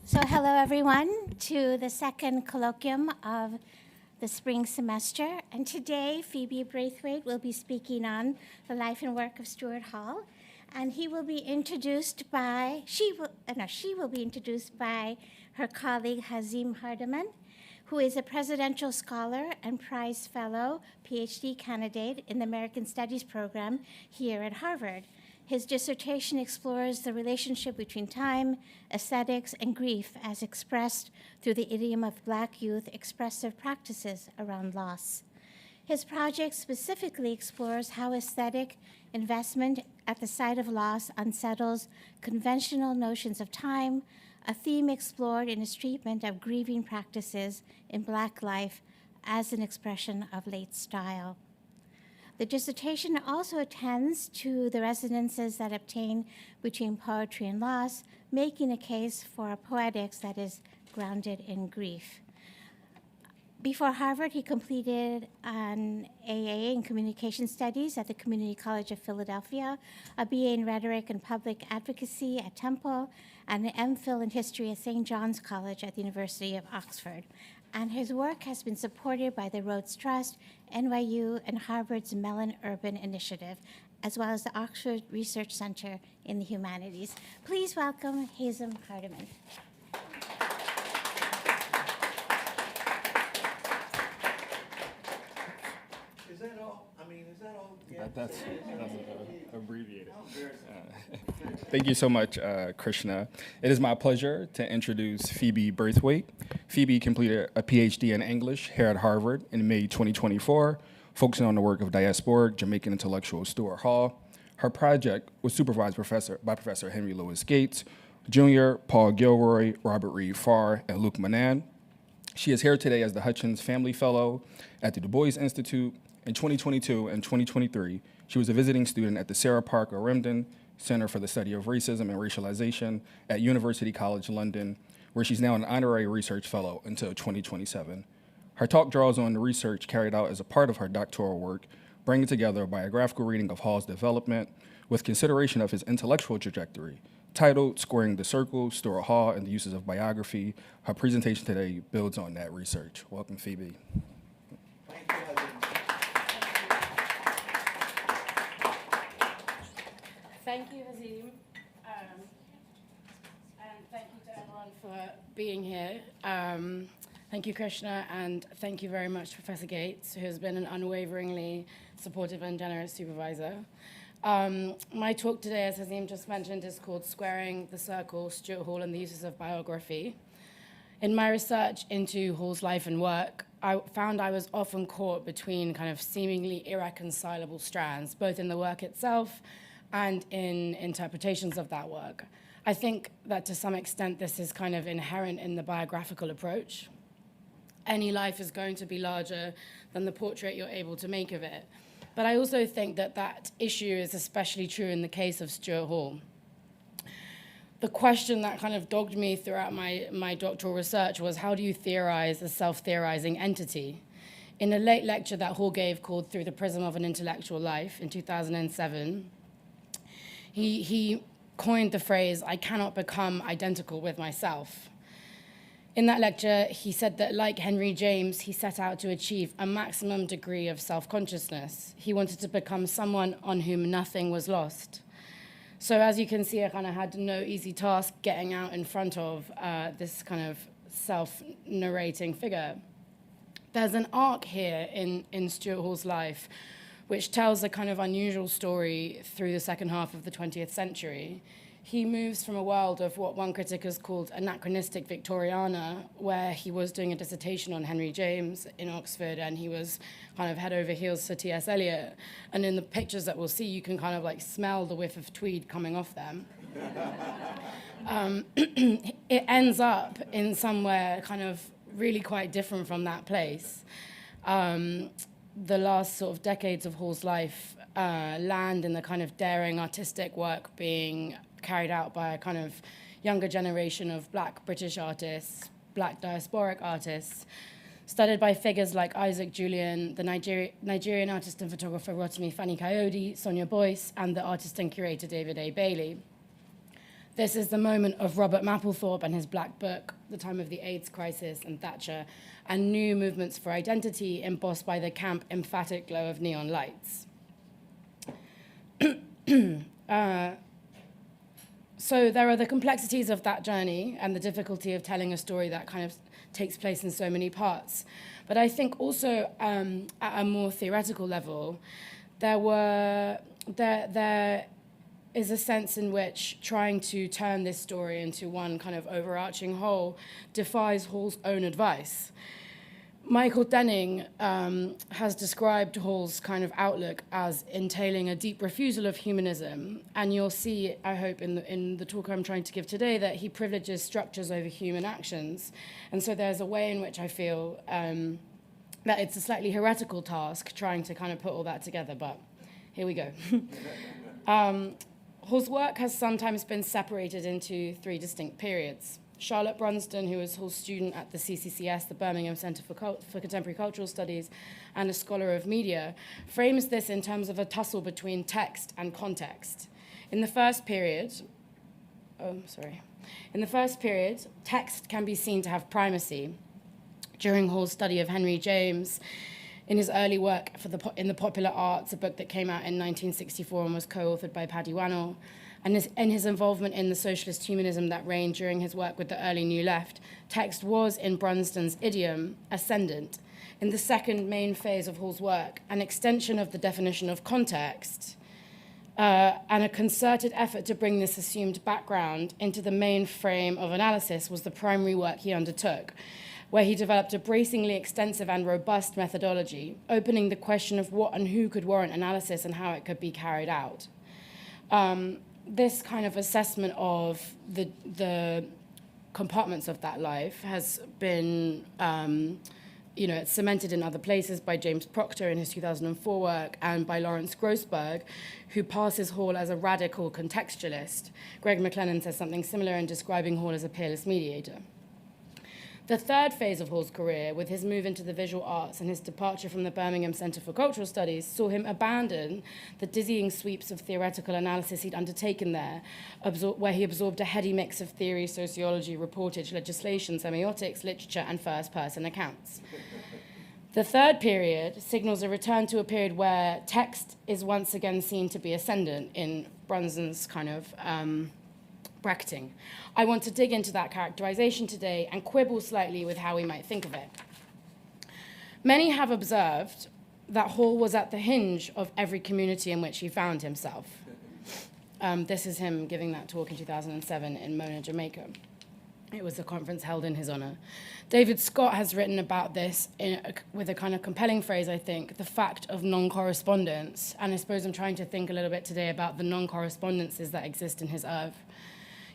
So hello everyone to the second colloquium of the spring semester. And today Phoebe Braithwaite will be speaking on the life and work of Stuart Hall. And she will be introduced by her colleague Hazim Hardiman, who is a presidential scholar and prize fellow PhD candidate in the American Studies program here at Harvard. His dissertation explores the relationship between time, aesthetics, and grief as expressed through the idiom of Black youth expressive practices around loss. His project specifically explores how aesthetic investment at the site of loss unsettles conventional notions of time, a theme explored in his treatment of grieving practices in Black life as an expression of late style. The dissertation also attends to the resonances that obtain between poetry and loss, making a case for a poetics that is grounded in grief. Before Harvard, he completed an AA in Communication Studies at the Community College of Philadelphia, a BA in Rhetoric and Public Advocacy at Temple, and an MPhil in History at St. John's College at the University of Oxford. And his work has been supported by the Rhodes Trust, NYU, and Harvard's Mellon Urban Initiative, as well as the Oxford Research Center in the Humanities. Please welcome Hazim Hardiman. Is that all? I mean, is that all? Yeah. That's abbreviated. Thank you so much, Krishna. It is my pleasure to introduce Phoebe Braithwaite. Phoebe completed a PhD in English here at Harvard in May 2024, focusing on the work of Diaspora, Jamaican intellectual Stuart Hall. Her project was supervised by Professor Henry Louis Gates, Jr., Paul Gilroy, Robert Reed Farr, and Luke Manan. She is here today as the Hutchins Family Fellow at the Du Bois Institute. In 2022 and 2023, she was a visiting student at the Sarah Parker Remden Center for the Study of Racism and Racialization at University College London, where she's now an honorary research fellow until 2027. Her talk draws on the research carried out as a part of her doctoral work, bringing together a biographical reading of Hall's development with consideration of his intellectual trajectory. Titled Squaring the Circle, Stuart Hall and the Uses of Biography, her presentation today builds on that research. Welcome, Phoebe. Thank you, Hazim, and thank you to everyone for being here. Thank you, Krishna, and thank you very much, Professor Gates, who has been an unwaveringly supportive and generous supervisor. My talk today, as Hazim just mentioned, is called Squaring the Circle, Stuart Hall and the Uses of Biography. In my research into Hall's life and work, I found I was often caught between kind of seemingly irreconcilable strands, both in the work itself and in interpretations of that work. I think that to some extent this is kind of inherent in the biographical approach. Any life is going to be larger than the portrait you're able to make of it. But I also think that that issue is especially true in the case of Stuart Hall. The question that kind of dogged me throughout my doctoral research was, how do you theorize a self-theorizing entity? In a late lecture that Hall gave called Through the Prism of an Intellectual Life in 2007, he coined the phrase, I cannot become identical with myself. In that lecture, he said that like Henry James, he set out to achieve a maximum degree of self-consciousness. He wanted to become someone on whom nothing was lost. So as you can see, I kind of had no easy task getting out in front of this kind of self-narrating figure. There's an arc here in Stuart Hall's life which tells a kind of unusual story through the second half of the 20th century. He moves from a world of what one critic has called anachronistic Victoriana, where he was doing a dissertation on Henry James in Oxford, and he was kind of head over heels for T.S. Eliot. And in the pictures that we'll see, you can kind of like smell the whiff of tweed coming off them. It ends up in somewhere kind of really quite different from that place. The last sort of decades of Hall's life land in the kind of daring artistic work being carried out by a kind of younger generation of Black British artists, Black diasporic artists, studied by figures like Isaac Julian, the Nigerian artist and photographer Rotimi Fani-Kayode, Sonia Boyce, and the artist and curator David A. Bailey. This is the moment of Robert Mapplethorpe and his Black Book, the time of the AIDS crisis and Thatcher, and new movements for identity embossed by the camp emphatic glow of neon lights. So there are the complexities of that journey and the difficulty of telling a story that kind of takes place in so many parts. But I think also at a more theoretical level, there is a sense in which trying to turn this story into one kind of overarching whole defies Hall's own advice. Michael Denning has described Hall's kind of outlook as entailing a deep refusal of humanism, and you'll see, I hope, in the talk I'm trying to give today, that he privileges structures over human actions. And so there's a way in which I feel that it's a slightly heretical task trying to kind of put all that together, but here we go. Hall's work has sometimes been separated into 3 distinct periods. Charlotte Brunsdon, who was Hall's student at the CCCS, the Birmingham Center for Contemporary Cultural Studies, and a scholar of media, frames this in terms of a tussle between text and context. In the first period, text can be seen to have primacy. During Hall's study of Henry James, in his early work in the Popular Arts, a book that came out in 1964 and was co-authored by Paddy Wannell, and his involvement in the socialist humanism that reigned during his work with the early New Left, text was, in Brunston's idiom, ascendant. In the second main phase of Hall's work, an extension of the definition of context and a concerted effort to bring this assumed background into the main frame of analysis was the primary work he undertook, where he developed a bracingly extensive and robust methodology, opening the question of what and who could warrant analysis and how it could be carried out. This kind of assessment of the compartments of that life has been it's cemented in other places by James Proctor in his 2004 work and by Lawrence Grossberg, who passes Hall as a radical contextualist. Greg McLennan says something similar in describing Hall as a peerless mediator. The third phase of Hall's career, with his move into the visual arts and his departure from the Birmingham Center for Cultural Studies, saw him abandon the dizzying sweeps of theoretical analysis he'd undertaken there, where he absorbed a heady mix of theory, sociology, reportage, legislation, semiotics, literature, and first-person accounts. The third period signals a return to a period where text is once again seen to be ascendant in Brunson's kind of bracketing. I want to dig into that characterization today and quibble slightly with how we might think of it. Many have observed that Hall was at the hinge of every community in which he found himself. This is him giving that talk in 2007 in Mona, Jamaica. It was a conference held in his honor. David Scott has written about this with a kind of compelling phrase, I think, the fact of non-correspondence. And I suppose I'm trying to think a little bit today about the non-correspondences that exist in his oeuvre.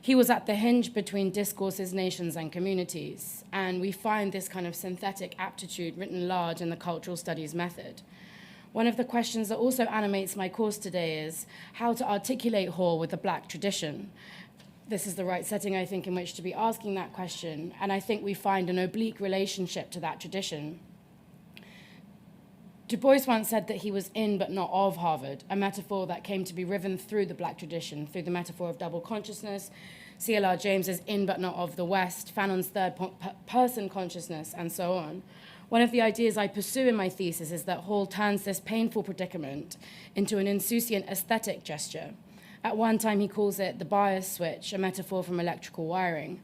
He was at the hinge between discourses, nations, and communities, and we find this kind of synthetic aptitude written large in the cultural studies method. One of the questions that also animates my course today is how to articulate Hall with the Black tradition. This is the right setting, I think, in which to be asking that question, and I think we find an oblique relationship to that tradition. Du Bois once said that he was in but not of Harvard, a metaphor that came to be riven through the Black tradition, through the metaphor of double consciousness, C.L.R. James's in but not of the West, Fanon's third-person consciousness, and so on. One of the ideas I pursue in my thesis is that Hall turns this painful predicament into an insouciant aesthetic gesture. At one time, he calls it the bias switch, a metaphor from electrical wiring.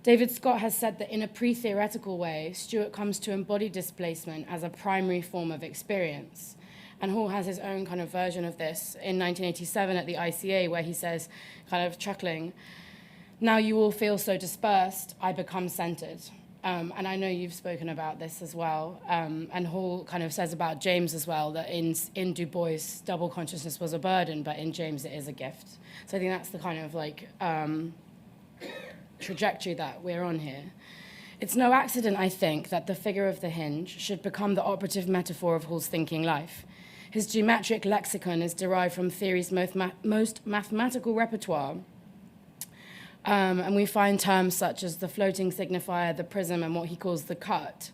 David Scott has said that in a pre-theoretical way, Stuart comes to embody displacement as a primary form of experience. And Hall has his own kind of version of this in 1987 at the ICA, where he says, kind of chuckling, "Now you all feel so dispersed, I become centered." And I know you've spoken about this as well. And Hall kind of says about James as well, that in Du Bois, double consciousness was a burden, but in James it is a gift. So I think that's the kind of like trajectory that we're on here. It's no accident, I think, that the figure of the hinge should become the operative metaphor of Hall's thinking life. His geometric lexicon is derived from theory's most mathematical repertoire. And we find terms such as the floating signifier, the prism, and what he calls the cut,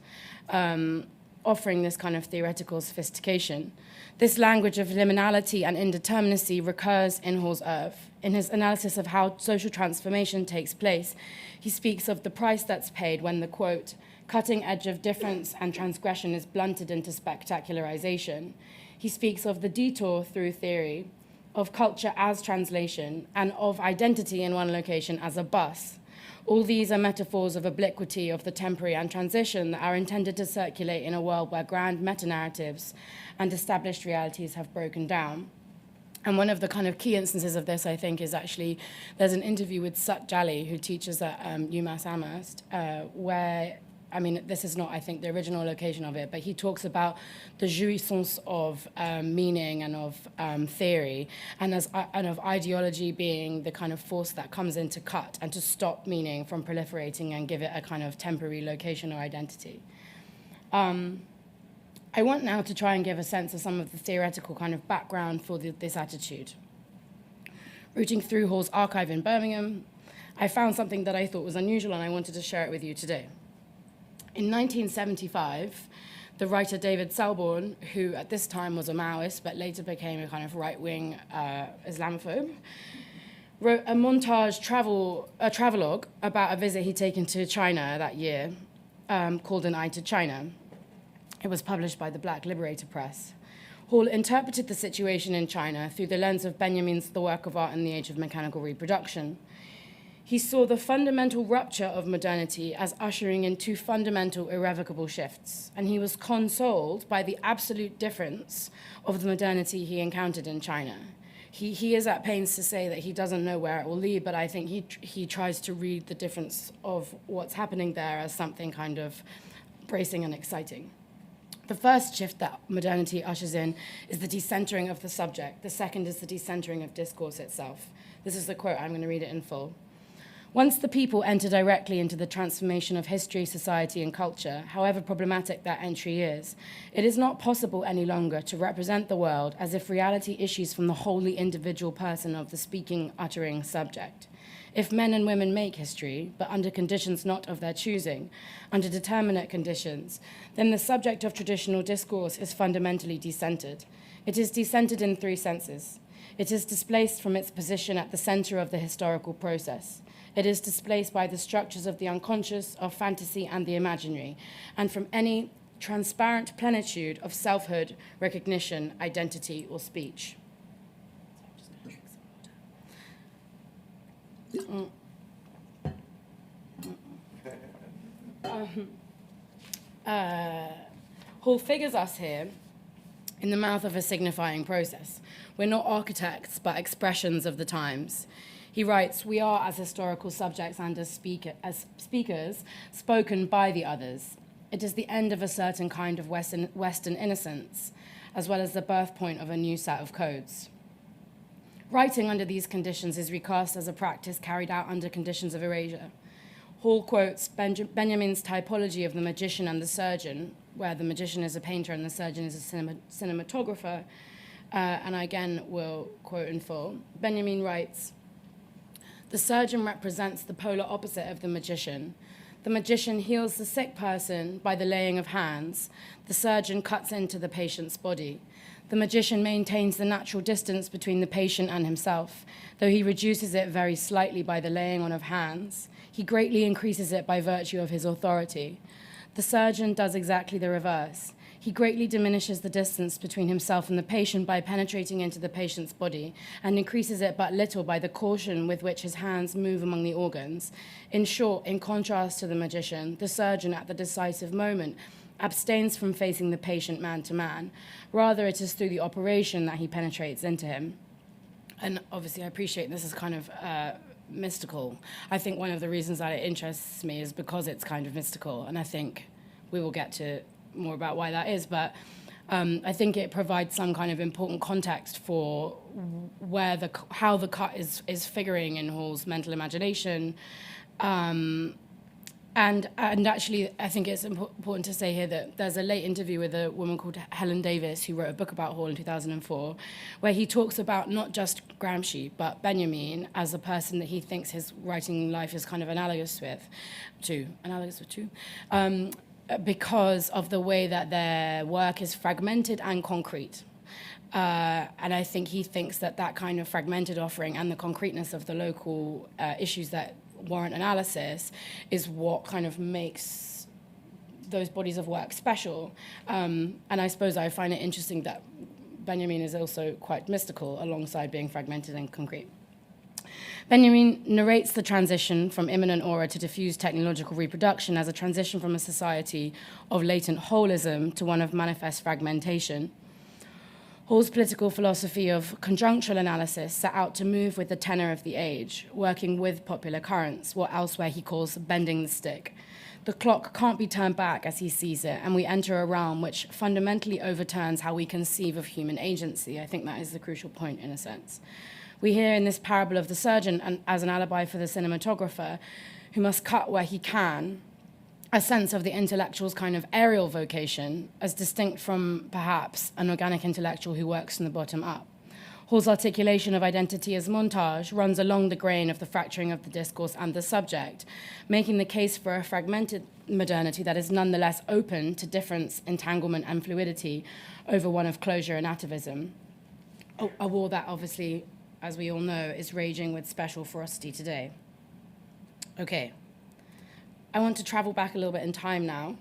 offering this kind of theoretical sophistication. This language of liminality and indeterminacy recurs in Hall's oeuvre. In his analysis of how social transformation takes place, he speaks of the price that's paid when the, quote, cutting edge of difference and transgression is blunted into spectacularization. He speaks of the detour through theory, of culture as translation, and of identity in one location as a bus. All these are metaphors of obliquity of the temporary and transition that are intended to circulate in a world where grand meta-narratives and established realities have broken down. And one of the kind of key instances of this, I think, is actually, there's an interview with Sut Jali, who teaches at UMass Amherst, where, I mean, this is not, I think, the original location of it, but he talks about the jouissance of meaning and of theory, and of ideology being the kind of force that comes in to cut and to stop meaning from proliferating and give it a kind of temporary location or identity. I want now to try and give a sense of some of the theoretical kind of background for this attitude. Rooting through Hall's archive in Birmingham, I found something that I thought was unusual, and I wanted to share it with you today. In 1975, the writer David Selborne, who at this time was a Maoist but later became a kind of right-wing Islamophobe, wrote a montage travelogue about a visit he'd taken to China that year, called An Eye to China. It was published by the Black Liberator Press. Hall interpreted the situation in China through the lens of Benjamin's The Work of Art in the Age of Mechanical Reproduction. He saw the fundamental rupture of modernity as ushering in two fundamental irrevocable shifts, and he was consoled by the absolute difference of the modernity he encountered in China. He is at pains to say that he doesn't know where it will lead, but I think he tries to read the difference of what's happening there as something kind of bracing and exciting. The first shift that modernity ushers in is the decentering of the subject. The second is the decentering of discourse itself. This is the quote, I'm going to read it in full. Once the people enter directly into the transformation of history, society, and culture, however problematic that entry is, it is not possible any longer to represent the world as if reality issues from the wholly individual person of the speaking, uttering subject. If men and women make history, but under conditions not of their choosing, under determinate conditions, then the subject of traditional discourse is fundamentally decentered. It is decentered in three senses. It is displaced from its position at the center of the historical process. It is displaced by the structures of the unconscious, of fantasy, and the imaginary, and from any transparent plenitude of selfhood, recognition, identity, or speech. Hall figures us here in the mouth of a signifying process. We're not architects, but expressions of the times. He writes, we are, as historical subjects and as speakers, spoken by the others. It is the end of a certain kind of Western innocence, as well as the birth point of a new set of codes. Writing under these conditions is recast as a practice carried out under conditions of erasure. Hall quotes Benjamin's typology of the magician and the surgeon, where the magician is a painter and the surgeon is a cinematographer, and I again will quote in full. Benjamin writes, the surgeon represents the polar opposite of the magician. The magician heals the sick person by the laying of hands. The surgeon cuts into the patient's body. The magician maintains the natural distance between the patient and himself, though he reduces it very slightly by the laying on of hands. He greatly increases it by virtue of his authority. The surgeon does exactly the reverse. He greatly diminishes the distance between himself and the patient by penetrating into the patient's body, and increases it but little by the caution with which his hands move among the organs. In short, in contrast to the magician, the surgeon at the decisive moment abstains from facing the patient man to man. Rather, it is through the operation that he penetrates into him. And obviously, I appreciate this is kind of mystical. I think one of the reasons that it interests me is because it's kind of mystical, and I think we will get to more about why that is, but I think it provides some kind of important context for how the cut is figuring in Hall's mental imagination. And actually, I think it's important to say here that there's a late interview with a woman called Helen Davis, who wrote a book about Hall in 2004, where he talks about not just Gramsci, but Benjamin as a person that he thinks his writing life is kind of analogous to, because of the way that their work is fragmented and concrete. And I think he thinks that that kind of fragmented offering and the concreteness of the local issues that warrant analysis is what kind of makes those bodies of work special. And I suppose I find it interesting that Benjamin is also quite mystical alongside being fragmented and concrete. Benjamin narrates the transition from immanent aura to diffuse technological reproduction as a transition from a society of latent holism to one of manifest fragmentation. Hall's political philosophy of conjunctural analysis set out to move with the tenor of the age, working with popular currents, what elsewhere he calls bending the stick. The clock can't be turned back as he sees it, and we enter a realm which fundamentally overturns how we conceive of human agency. I think that is the crucial point, in a sense. We hear in this parable of the surgeon as an alibi for the cinematographer, who must cut where he can, a sense of the intellectual's kind of aerial vocation, as distinct from, perhaps, an organic intellectual who works from the bottom up. Hall's articulation of identity as montage runs along the grain of the fracturing of the discourse and the subject, making the case for a fragmented modernity that is nonetheless open to difference, entanglement, and fluidity over one of closure and atavism. A war that obviously, as we all know, is raging with special ferocity today. Okay. I want to travel back a little bit in time now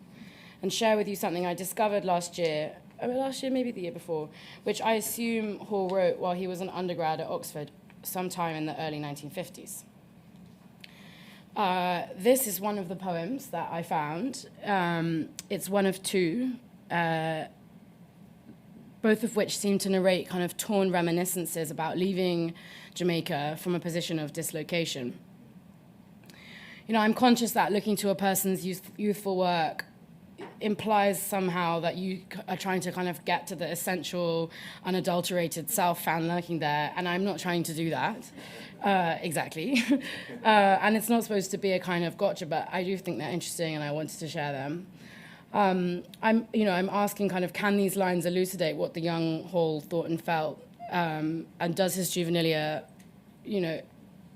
and share with you something I discovered last year, maybe the year before, which I assume Hall wrote while he was an undergrad at Oxford sometime in the early 1950s. This is one of the poems that I found. It's one of two, both of which seem to narrate kind of torn reminiscences about leaving Jamaica from a position of dislocation. You know, I'm conscious that looking to a person's youthful work implies somehow that you are trying to kind of get to the essential, unadulterated self found lurking there, and I'm not trying to do that, exactly. And it's not supposed to be a kind of gotcha, but I do think they're interesting, and I wanted to share them. I'm asking kind of, can these lines elucidate what the young Hall thought and felt, and does his juvenilia,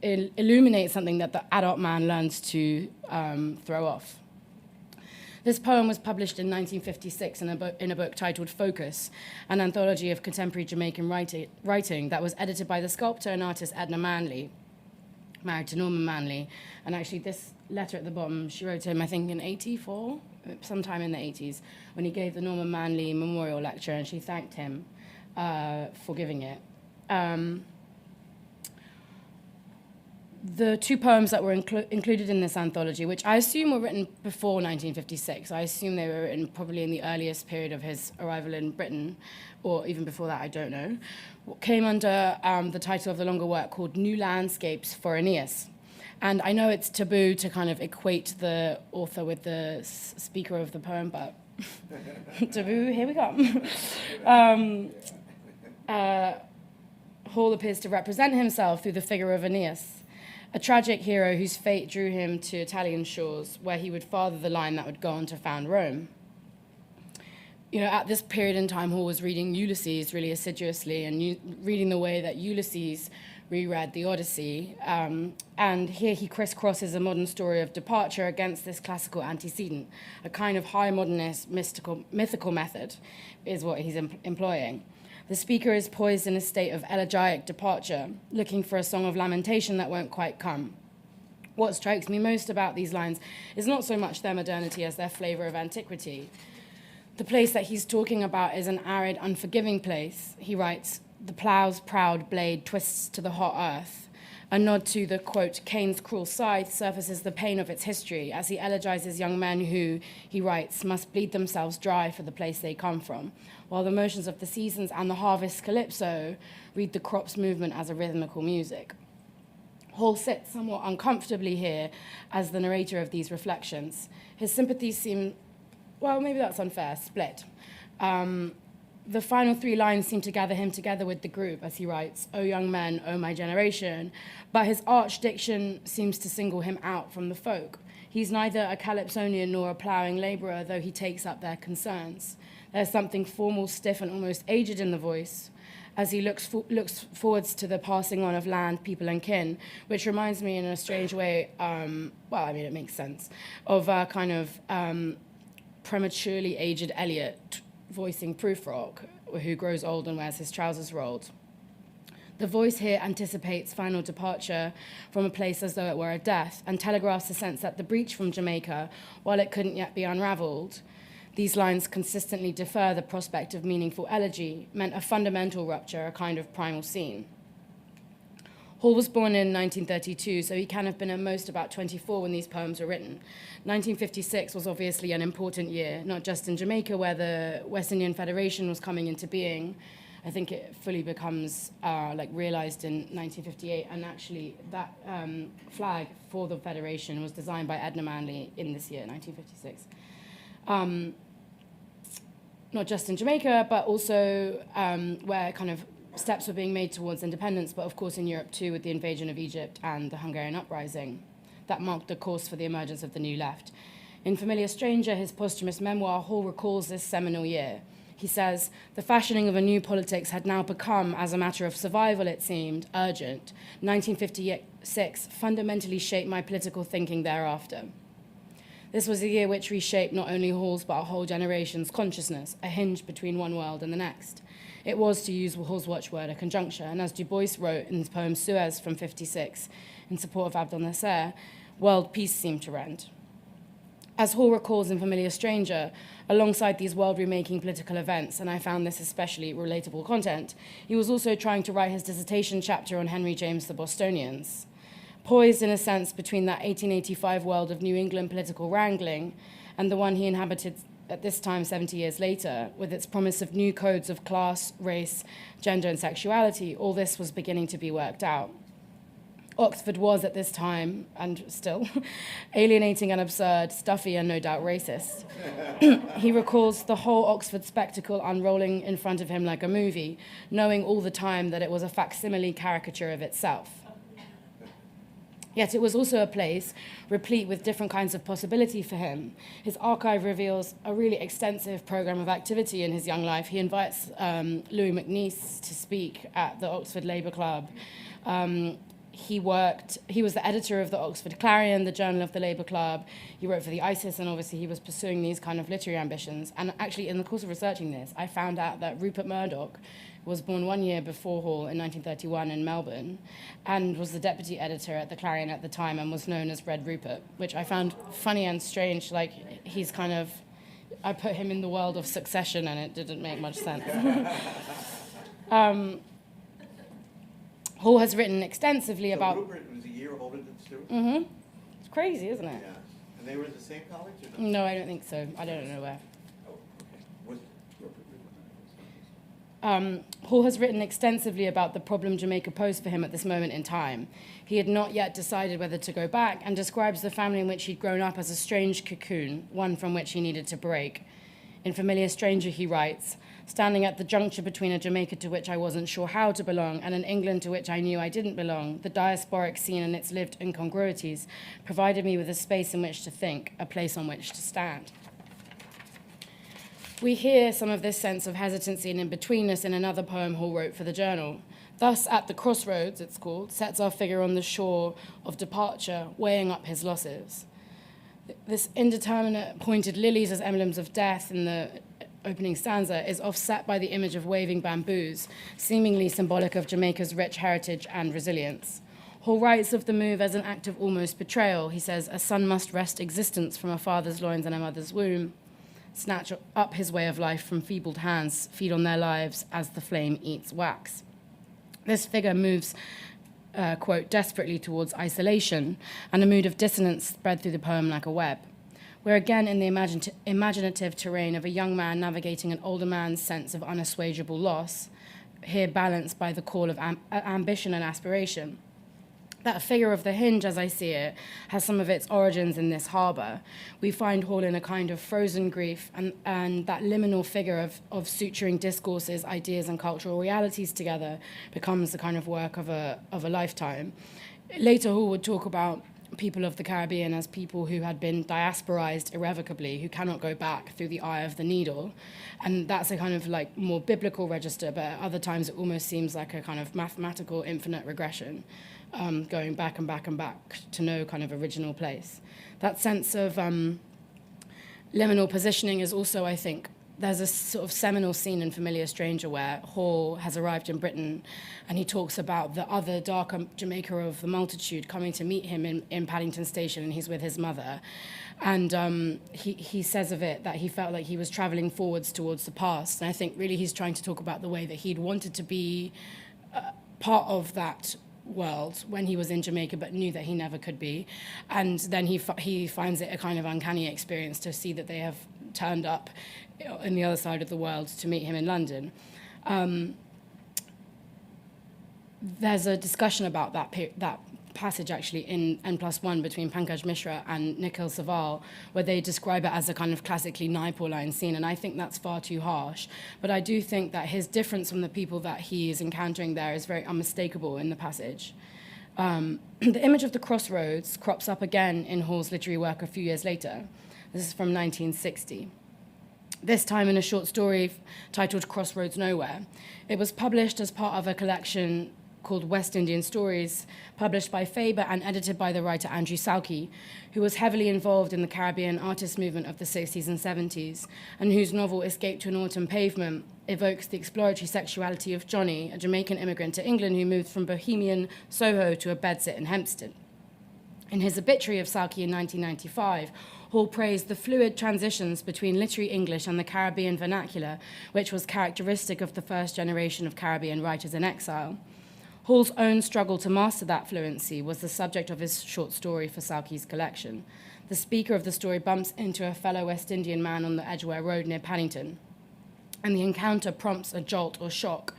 illuminate something that the adult man learns to throw off. This poem was published in 1956 in a book titled Focus, an anthology of contemporary Jamaican writing that was edited by the sculptor and artist Edna Manley, married to Norman Manley. And actually this letter at the bottom, she wrote to him, I think, in 84, sometime in the 80s, when he gave the Norman Manley Memorial Lecture, and she thanked him for giving it. The two poems that were included in this anthology, which I assume were written before 1956, I assume they were written probably in the earliest period of his arrival in Britain, or even before that, I don't know, came under the title of the longer work called New Landscapes for Aeneas. And I know it's taboo to kind of equate the author with the speaker of the poem, but taboo, here we go. Hall appears to represent himself through the figure of Aeneas, a tragic hero whose fate drew him to Italian shores, where he would father the line that would go on to found Rome. You know, at this period in time, Hall was reading Ulysses really assiduously and reading the way that Ulysses reread the Odyssey. And here he crisscrosses a modern story of departure against this classical antecedent. A kind of high modernist mythical method is what he's employing. The speaker is poised in a state of elegiac departure, looking for a song of lamentation that won't quite come. What strikes me most about these lines is not so much their modernity as their flavor of antiquity. The place that he's talking about is an arid, unforgiving place. He writes, "The plough's proud blade twists to the hot earth." A nod to the, quote, Cain's cruel scythe surfaces the pain of its history as he elegizes young men who, he writes, must bleed themselves dry for the place they come from, while the motions of the seasons and the harvest calypso read the crop's movement as a rhythmical music. Hall sits somewhat uncomfortably here as the narrator of these reflections. His sympathies seem, well, maybe that's unfair, split. The final three lines seem to gather him together with the group as he writes, "O young men, O my generation," but his arch diction seems to single him out from the folk. He's neither a calypsonian nor a ploughing labourer, though he takes up their concerns. There's something formal, stiff, and almost aged in the voice as he looks forwards to the passing on of land, people, and kin, which reminds me in a strange way, it makes sense, of a kind of prematurely aged Eliot voicing Prufrock, who grows old and wears his trousers rolled. The voice here anticipates final departure from a place as though it were a death, and telegraphs the sense that the breach from Jamaica, while it couldn't yet be unraveled, these lines consistently defer the prospect of meaningful elegy, meant a fundamental rupture, a kind of primal scene. Hall was born in 1932, so he can have been at most about 24 when these poems were written. 1956 was obviously an important year, not just in Jamaica, where the West Indian Federation was coming into being. I think it fully becomes realized in 1958, and actually that flag for the Federation was designed by Edna Manley in this year, 1956. Not just in Jamaica, but also where kind of steps were being made towards independence, but of course in Europe too, with the invasion of Egypt and the Hungarian uprising. That marked the course for the emergence of the New Left. In Familiar Stranger, his posthumous memoir, Hall recalls this seminal year. He says, "The fashioning of a new politics had now become, as a matter of survival it seemed, urgent. 1956 fundamentally shaped my political thinking thereafter. This was a year which reshaped not only Hall's but a whole generation's consciousness, a hinge between one world and the next. It was, to use Hall's watchword, a conjuncture, and as Du Bois wrote in his poem Suez from 56, in support of Abdel Nasser, world peace seemed to rend." As Hall recalls in Familiar Stranger, alongside these world-remaking political events, and I found this especially relatable content, he was also trying to write his dissertation chapter on Henry James the Bostonians. Poised in a sense between that 1885 world of New England political wrangling and the one he inhabited at this time 70 years later, with its promise of new codes of class, race, gender, and sexuality, all this was beginning to be worked out. Oxford was, at this time, and still, alienating and absurd, stuffy and no doubt racist. He recalls the whole Oxford spectacle unrolling in front of him like a movie, knowing all the time that it was a facsimile caricature of itself. Yet it was also a place replete with different kinds of possibility for him. His archive reveals a really extensive program of activity in his young life. He invites Louis MacNeice to speak at the Oxford Labour Club. He was the editor of the Oxford Clarion, the journal of the Labour Club. He wrote for the ISIS, and obviously he was pursuing these kind of literary ambitions. And actually, in the course of researching this, I found out that Rupert Murdoch was born 1 year before Hall in 1931 in Melbourne, and was the deputy editor at the Clarion at the time, and was known as Red Rupert, which I found funny and strange. Like, he's kind of, I put him in the world of Succession, and it didn't make much sense. Hall has written extensively about... Rupert was a year older than Stuart? Mm-hmm. It's crazy, isn't it? Yeah. And they were at the same college or not? No, I don't think so. I don't know where. Oh, okay. Was Hall has written extensively about the problem Jamaica posed for him at this moment in time. He had not yet decided whether to go back, and describes the family in which he'd grown up as a strange cocoon, one from which he needed to break. In Familiar Stranger, he writes, "Standing at the juncture between a Jamaica to which I wasn't sure how to belong and an England to which I knew I didn't belong, the diasporic scene and its lived incongruities provided me with a space in which to think, a place on which to stand." We hear some of this sense of hesitancy and in-betweenness in another poem Hall wrote for the journal. Thus, at the crossroads, it's called, sets our figure on the shore of departure, weighing up his losses. This indeterminate pointed lilies as emblems of death in the opening stanza is offset by the image of waving bamboos, seemingly symbolic of Jamaica's rich heritage and resilience. Hall writes of the move as an act of almost betrayal. He says, "A son must wrest existence from a father's loins and a mother's womb, snatch up his way of life from feebled hands, feed on their lives as the flame eats wax." This figure moves, quote, desperately towards isolation, and a mood of dissonance spread through the poem like a web. We're again in the imaginative terrain of a young man navigating an older man's sense of unassuageable loss, here balanced by the call of ambition and aspiration. That figure of the hinge, as I see it, has some of its origins in this harbour. We find Hall in a kind of frozen grief, and that liminal figure of suturing discourses, ideas, and cultural realities together becomes the kind of work of a lifetime. Later, Hall would talk about people of the Caribbean as people who had been diasporized irrevocably, who cannot go back through the eye of the needle. And that's a kind of like more biblical register, but at other times it almost seems like a kind of mathematical infinite regression, going back and back and back to no kind of original place. That sense of liminal positioning is also, I think, there's a sort of seminal scene in Familiar Stranger where Hall has arrived in Britain, and he talks about the other darker Jamaica of the multitude coming to meet him in Paddington Station, and he's with his mother. And he says of it that he felt like he was traveling forwards towards the past. And I think really he's trying to talk about the way that he'd wanted to be part of that world when he was in Jamaica, but knew that he never could be. And then he finds it a kind of uncanny experience to see that they have turned up in the other side of the world to meet him in London. There's a discussion about that passage actually in N+1 between Pankaj Mishra and Nikhil Saval, where they describe it as a kind of classically Naipaul-line scene, and I think that's far too harsh. But I do think that his difference from the people that he is encountering there is very unmistakable in the passage. The image of the crossroads crops up again in Hall's literary work a few years later. This is from 1960. This time in a short story titled Crossroads Nowhere. It was published as part of a collection called West Indian Stories, published by Faber and edited by the writer Andrew Salkey, who was heavily involved in the Caribbean artist movement of the 60s and 70s, and whose novel Escape to an Autumn Pavement evokes the exploratory sexuality of Johnny, a Jamaican immigrant to England who moved from bohemian Soho to a bedsit in Hempstead. In his obituary of Salkey in 1995, Hall praised the fluid transitions between literary English and the Caribbean vernacular, which was characteristic of the first generation of Caribbean writers in exile. Hall's own struggle to master that fluency was the subject of his short story for Salkey's collection. The speaker of the story bumps into a fellow West Indian man on the Edgware Road near Paddington, and the encounter prompts a jolt or shock.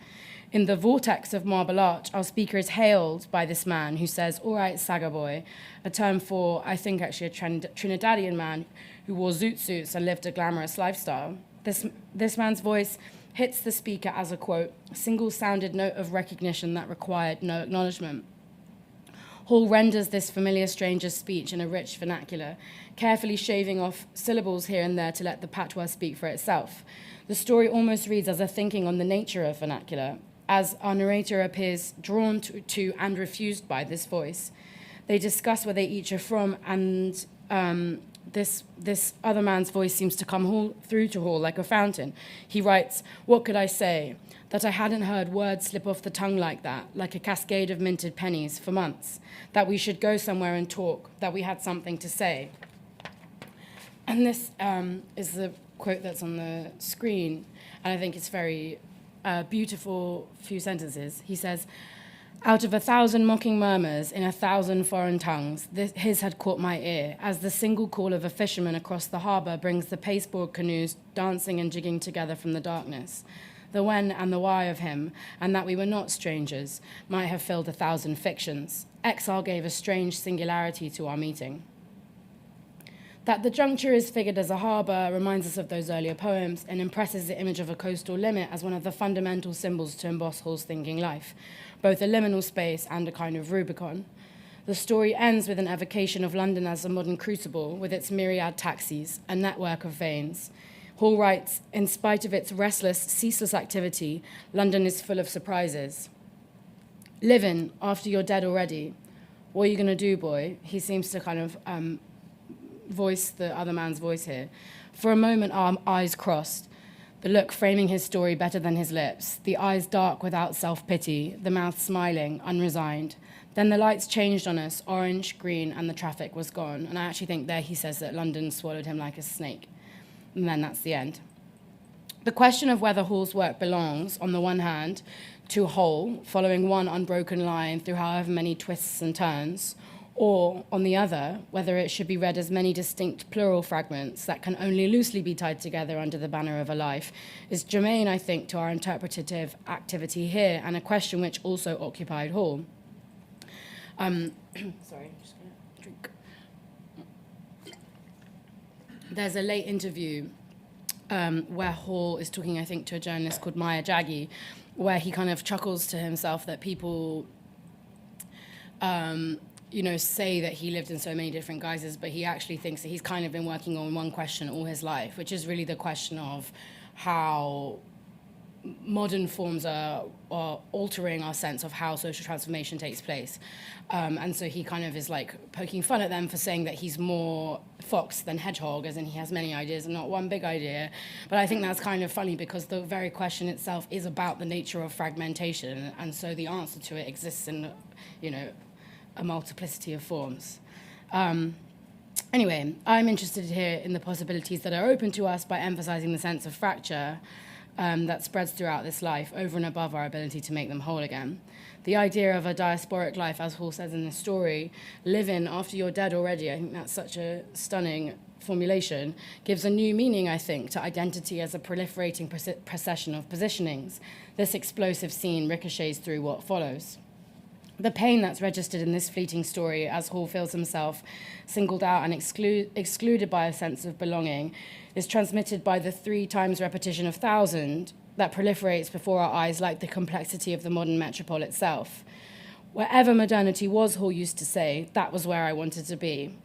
In the vortex of Marble Arch, our speaker is hailed by this man who says, "All right, Saga boy," a term for, I think, actually a Trinidadian man who wore zoot suits and lived a glamorous lifestyle. This man's voice hits the speaker as a, quote, single-sounded note of recognition that required no acknowledgement. Hall renders this familiar stranger's speech in a rich vernacular, carefully shaving off syllables here and there to let the patois speak for itself. The story almost reads as a thinking on the nature of vernacular, as our narrator appears drawn to and refused by this voice. They discuss where they each are from, and this other man's voice seems to come through to Hall like a fountain. He writes, "What could I say? That I hadn't heard words slip off the tongue like that, like a cascade of minted pennies, for months. That we should go somewhere and talk, that we had something to say." And this is the quote that's on the screen, and I think it's very beautiful few sentences. He says, "Out of 1,000 mocking murmurs in 1,000 foreign tongues, his had caught my ear, as the single call of a fisherman across the harbour brings the pasteboard canoes dancing and jigging together from the darkness. The when and the why of him, and that we were not strangers, might have filled 1,000 fictions. Exile gave a strange singularity to our meeting." That the juncture is figured as a harbour reminds us of those earlier poems and impresses the image of a coastal limit as one of the fundamental symbols to emboss Hall's thinking life, both a liminal space and a kind of Rubicon. The story ends with an evocation of London as a modern crucible, with its myriad taxis, a network of veins. Hall writes, "In spite of its restless, ceaseless activity, London is full of surprises. Livin', after you're dead already. What are you going to do, boy?" He seems to kind of voice the other man's voice here. For a moment, our eyes crossed, the look framing his story better than his lips, the eyes dark without self-pity, the mouth smiling, unresigned. Then the lights changed on us, orange, green, and the traffic was gone. And I actually think there he says that London swallowed him like a snake. And then that's the end. The question of whether Hall's work belongs, on the one hand, to Hall, following one unbroken line through however many twists and turns, or, on the other, whether it should be read as many distinct plural fragments that can only loosely be tied together under the banner of a life, is germane, I think, to our interpretative activity here, and a question which also occupied Hall. Sorry, I'm just going to drink. There's a late interview where Hall is talking, I think, to a journalist called Maya Jaggi, where he kind of chuckles to himself that people say that he lived in so many different guises, but he actually thinks that he's kind of been working on one question all his life, which is really the question of how modern forms are altering our sense of how social transformation takes place. And so he kind of is like poking fun at them for saying that he's more fox than hedgehog, as in he has many ideas and not one big idea. But I think that's kind of funny because the very question itself is about the nature of fragmentation. And so the answer to it exists in, a multiplicity of forms. Anyway, I'm interested here in the possibilities that are open to us by emphasizing the sense of fracture that spreads throughout this life over and above our ability to make them whole again. The idea of a diasporic life, as Hall says in the story, live in after you're dead already, I think that's such a stunning formulation, gives a new meaning, I think, to identity as a proliferating procession of positionings. This explosive scene ricochets through what follows. The pain that's registered in this fleeting story, as Hall feels himself singled out and excluded by a sense of belonging, is transmitted by the 3 times repetition of thousand that proliferates before our eyes like the complexity of the modern metropole itself. Wherever modernity was, Hall used to say, that was where I wanted to be.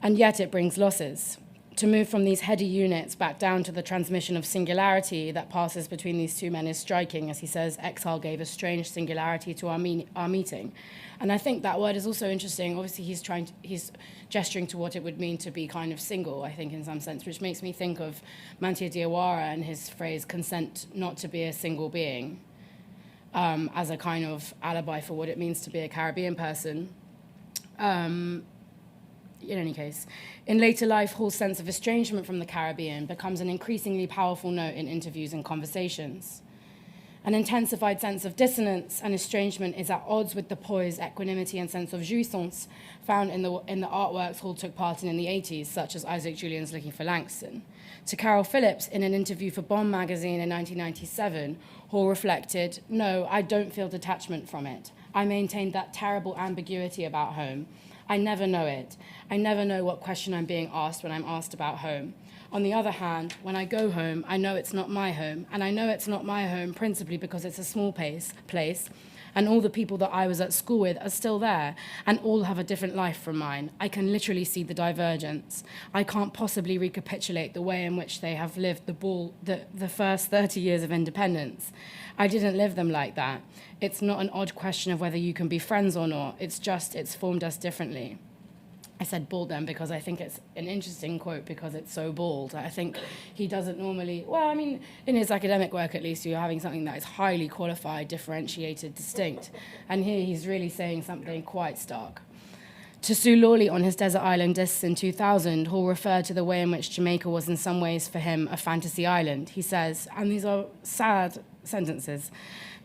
And yet it brings losses. To move from these heady units back down to the transmission of singularity that passes between these two men is striking. As he says, exile gave a strange singularity to our meeting. And I think that word is also interesting. Obviously, he's gesturing to what it would mean to be kind of single, I think, in some sense, which makes me think of Mantia Diawara and his phrase, consent not to be a single being, as a kind of alibi for what it means to be a Caribbean person. In any case, in later life, Hall's sense of estrangement from the Caribbean becomes an increasingly powerful note in interviews and conversations. An intensified sense of dissonance and estrangement is at odds with the poise, equanimity, and sense of jouissance found in the artworks Hall took part in the 80s, such as Isaac Julian's Looking for Langston. To Carol Phillips, in an interview for Bomb magazine in 1997, Hall reflected, "No, I don't feel detachment from it. I maintained that terrible ambiguity about home. I never know it. I never know what question I'm being asked when I'm asked about home. On the other hand, when I go home, I know it's not my home, and I know it's not my home principally because it's a small place, and all the people that I was at school with are still there, and all have a different life from mine. I can literally see the divergence. I can't possibly recapitulate the way in which they have lived the first 30 years of independence. I didn't live them like that. It's not an odd question of whether you can be friends or not. It's formed us differently." I said bald then because I think it's an interesting quote because it's so bald. I think he doesn't normally, well, I mean, in his academic work at least, you're having something that is highly qualified, differentiated, distinct. And here he's really saying something quite stark. To Sue Lawley on his Desert Island discs in 2000, Hall referred to the way in which Jamaica was in some ways for him a fantasy island. He says, and these are sad sentences,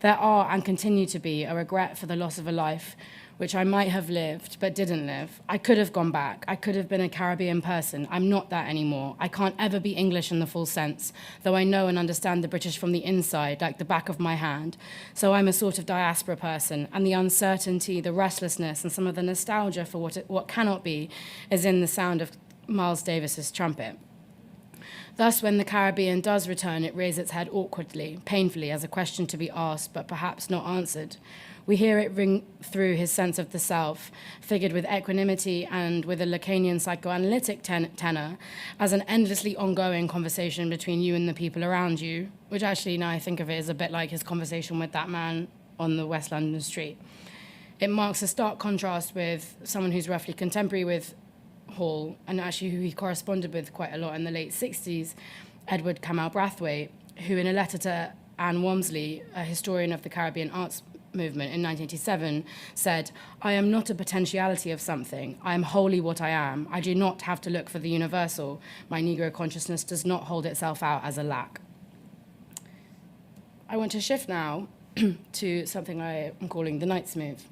"There are and continue to be a regret for the loss of a life which I might have lived but didn't live. I could have gone back. I could have been a Caribbean person. I'm not that anymore. I can't ever be English in the full sense, though I know and understand the British from the inside, like the back of my hand. So I'm a sort of diaspora person, and the uncertainty, the restlessness, and some of the nostalgia for what cannot be is in the sound of Miles Davis's trumpet. Thus, when the Caribbean does return, it raises its head awkwardly, painfully, as a question to be asked, but perhaps not answered. We hear it ring through his sense of the self, figured with equanimity and with a Lacanian psychoanalytic tenor, as an endlessly ongoing conversation between you and the people around you, which actually, now I think of it, is a bit like his conversation with that man on the West London street. It marks a stark contrast with someone who's roughly contemporary with Hall, and actually who he corresponded with quite a lot in the late 60s, Edward Kamal Braithwaite, who in a letter to Anne Walmsley, a historian of the Caribbean arts movement in 1987, said, "I am not a potentiality of something. I am wholly what I am. I do not have to look for the universal. My Negro consciousness does not hold itself out as a lack." I want to shift now to something I am calling the Knights move.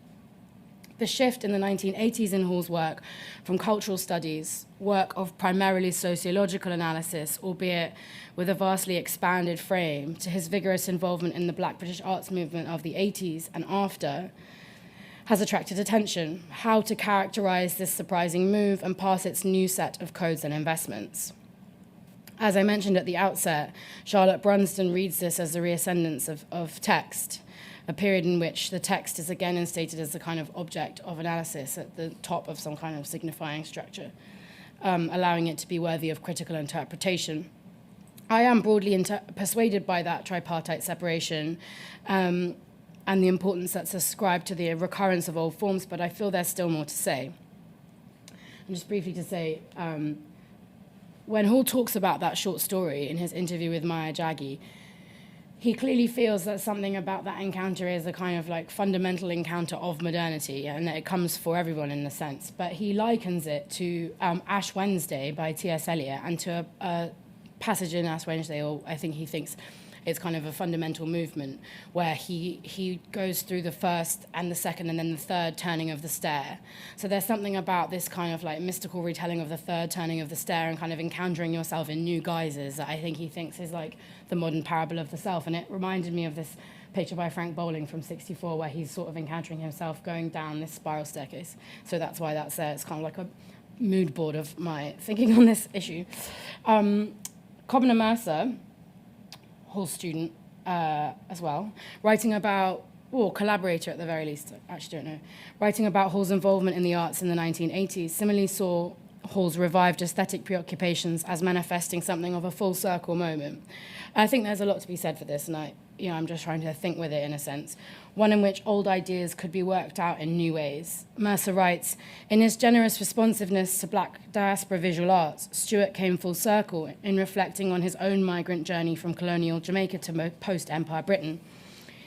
The shift in the 1980s in Hall's work from cultural studies, work of primarily sociological analysis, albeit with a vastly expanded frame, to his vigorous involvement in the Black British arts movement of the 80s and after, has attracted attention. How to characterize this surprising move and pass its new set of codes and investments. As I mentioned at the outset, Charlotte Brunsdon reads this as the reascendance of text, a period in which the text is again instated as a kind of object of analysis at the top of some kind of signifying structure, allowing it to be worthy of critical interpretation. I am broadly persuaded by that tripartite separation and the importance that's ascribed to the recurrence of old forms, but I feel there's still more to say. And just briefly to say, when Hall talks about that short story in his interview with Maya Jaggi, he clearly feels that something about that encounter is a kind of like fundamental encounter of modernity, and that it comes for everyone in a sense. But he likens it to Ash Wednesday by T.S. Eliot, and to a passage in Ash Wednesday, or I think he thinks it's kind of a fundamental movement, where he goes through the first and the second and then the third turning of the stair. So there's something about this kind of like mystical retelling of the third turning of the stair and kind of encountering yourself in new guises that I think he thinks is like the modern parable of the self. And it reminded me of this picture by Frank Bowling from '64, where he's sort of encountering himself going down this spiral staircase. So that's why that's there. It's kind of like a mood board of my thinking on this issue. Cobner Mercer, Hall's student as well, writing about, or collaborator at the very least, I actually don't know, writing about Hall's involvement in the arts in the 1980s, similarly saw Hall's revived aesthetic preoccupations as manifesting something of a full circle moment. I think there's a lot to be said for this, and I'm just trying to think with it in a sense, one in which old ideas could be worked out in new ways. Mercer writes, in his generous responsiveness to Black diaspora visual arts, Stuart came full circle in reflecting on his own migrant journey from colonial Jamaica to post-Empire Britain.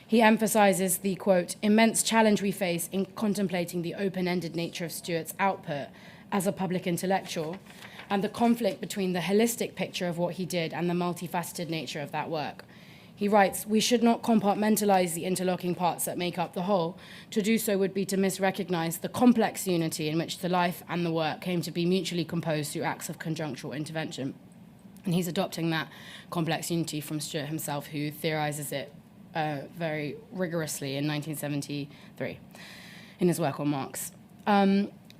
He emphasizes the, quote, immense challenge we face in contemplating the open-ended nature of Stuart's output as a public intellectual, and the conflict between the holistic picture of what he did and the multifaceted nature of that work. He writes, we should not compartmentalize the interlocking parts that make up the whole. To do so would be to misrecognize the complex unity in which the life and the work came to be mutually composed through acts of conjunctural intervention. And he's adopting that complex unity from Stuart himself, who theorizes it very rigorously in 1973 in his work on Marx.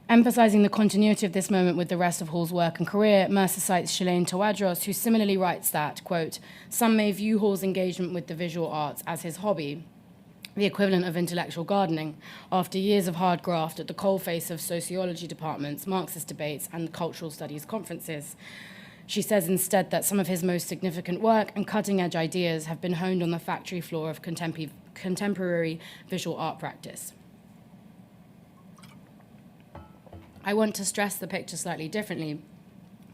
Emphasizing the continuity of this moment with the rest of Hall's work and career, Mercer cites Shalane Tawadros, who similarly writes that, quote, some may view Hall's engagement with the visual arts as his hobby, the equivalent of intellectual gardening, after years of hard graft at the coalface of sociology departments, Marxist debates, and cultural studies conferences. She says instead that some of his most significant work and cutting-edge ideas have been honed on the factory floor of contemporary visual art practice. I want to stress the picture slightly differently,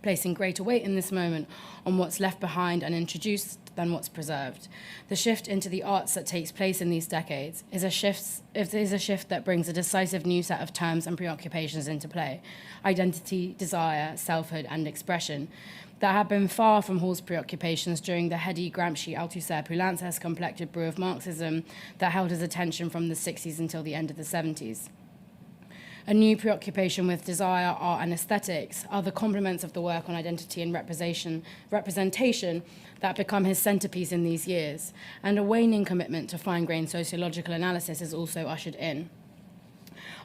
placing greater weight in this moment on what's left behind and introduced than what's preserved. The shift into the arts that takes place in these decades is a shift that brings a decisive new set of terms and preoccupations into play: identity, desire, selfhood, and expression, that had been far from Hall's preoccupations during the heady Gramsci Althusser Poulantzas complected brew of Marxism that held his attention from the 60s until the end of the 70s. A new preoccupation with desire, art, and aesthetics are the complements of the work on identity and representation that become his centerpiece in these years, and a waning commitment to fine-grained sociological analysis is also ushered in.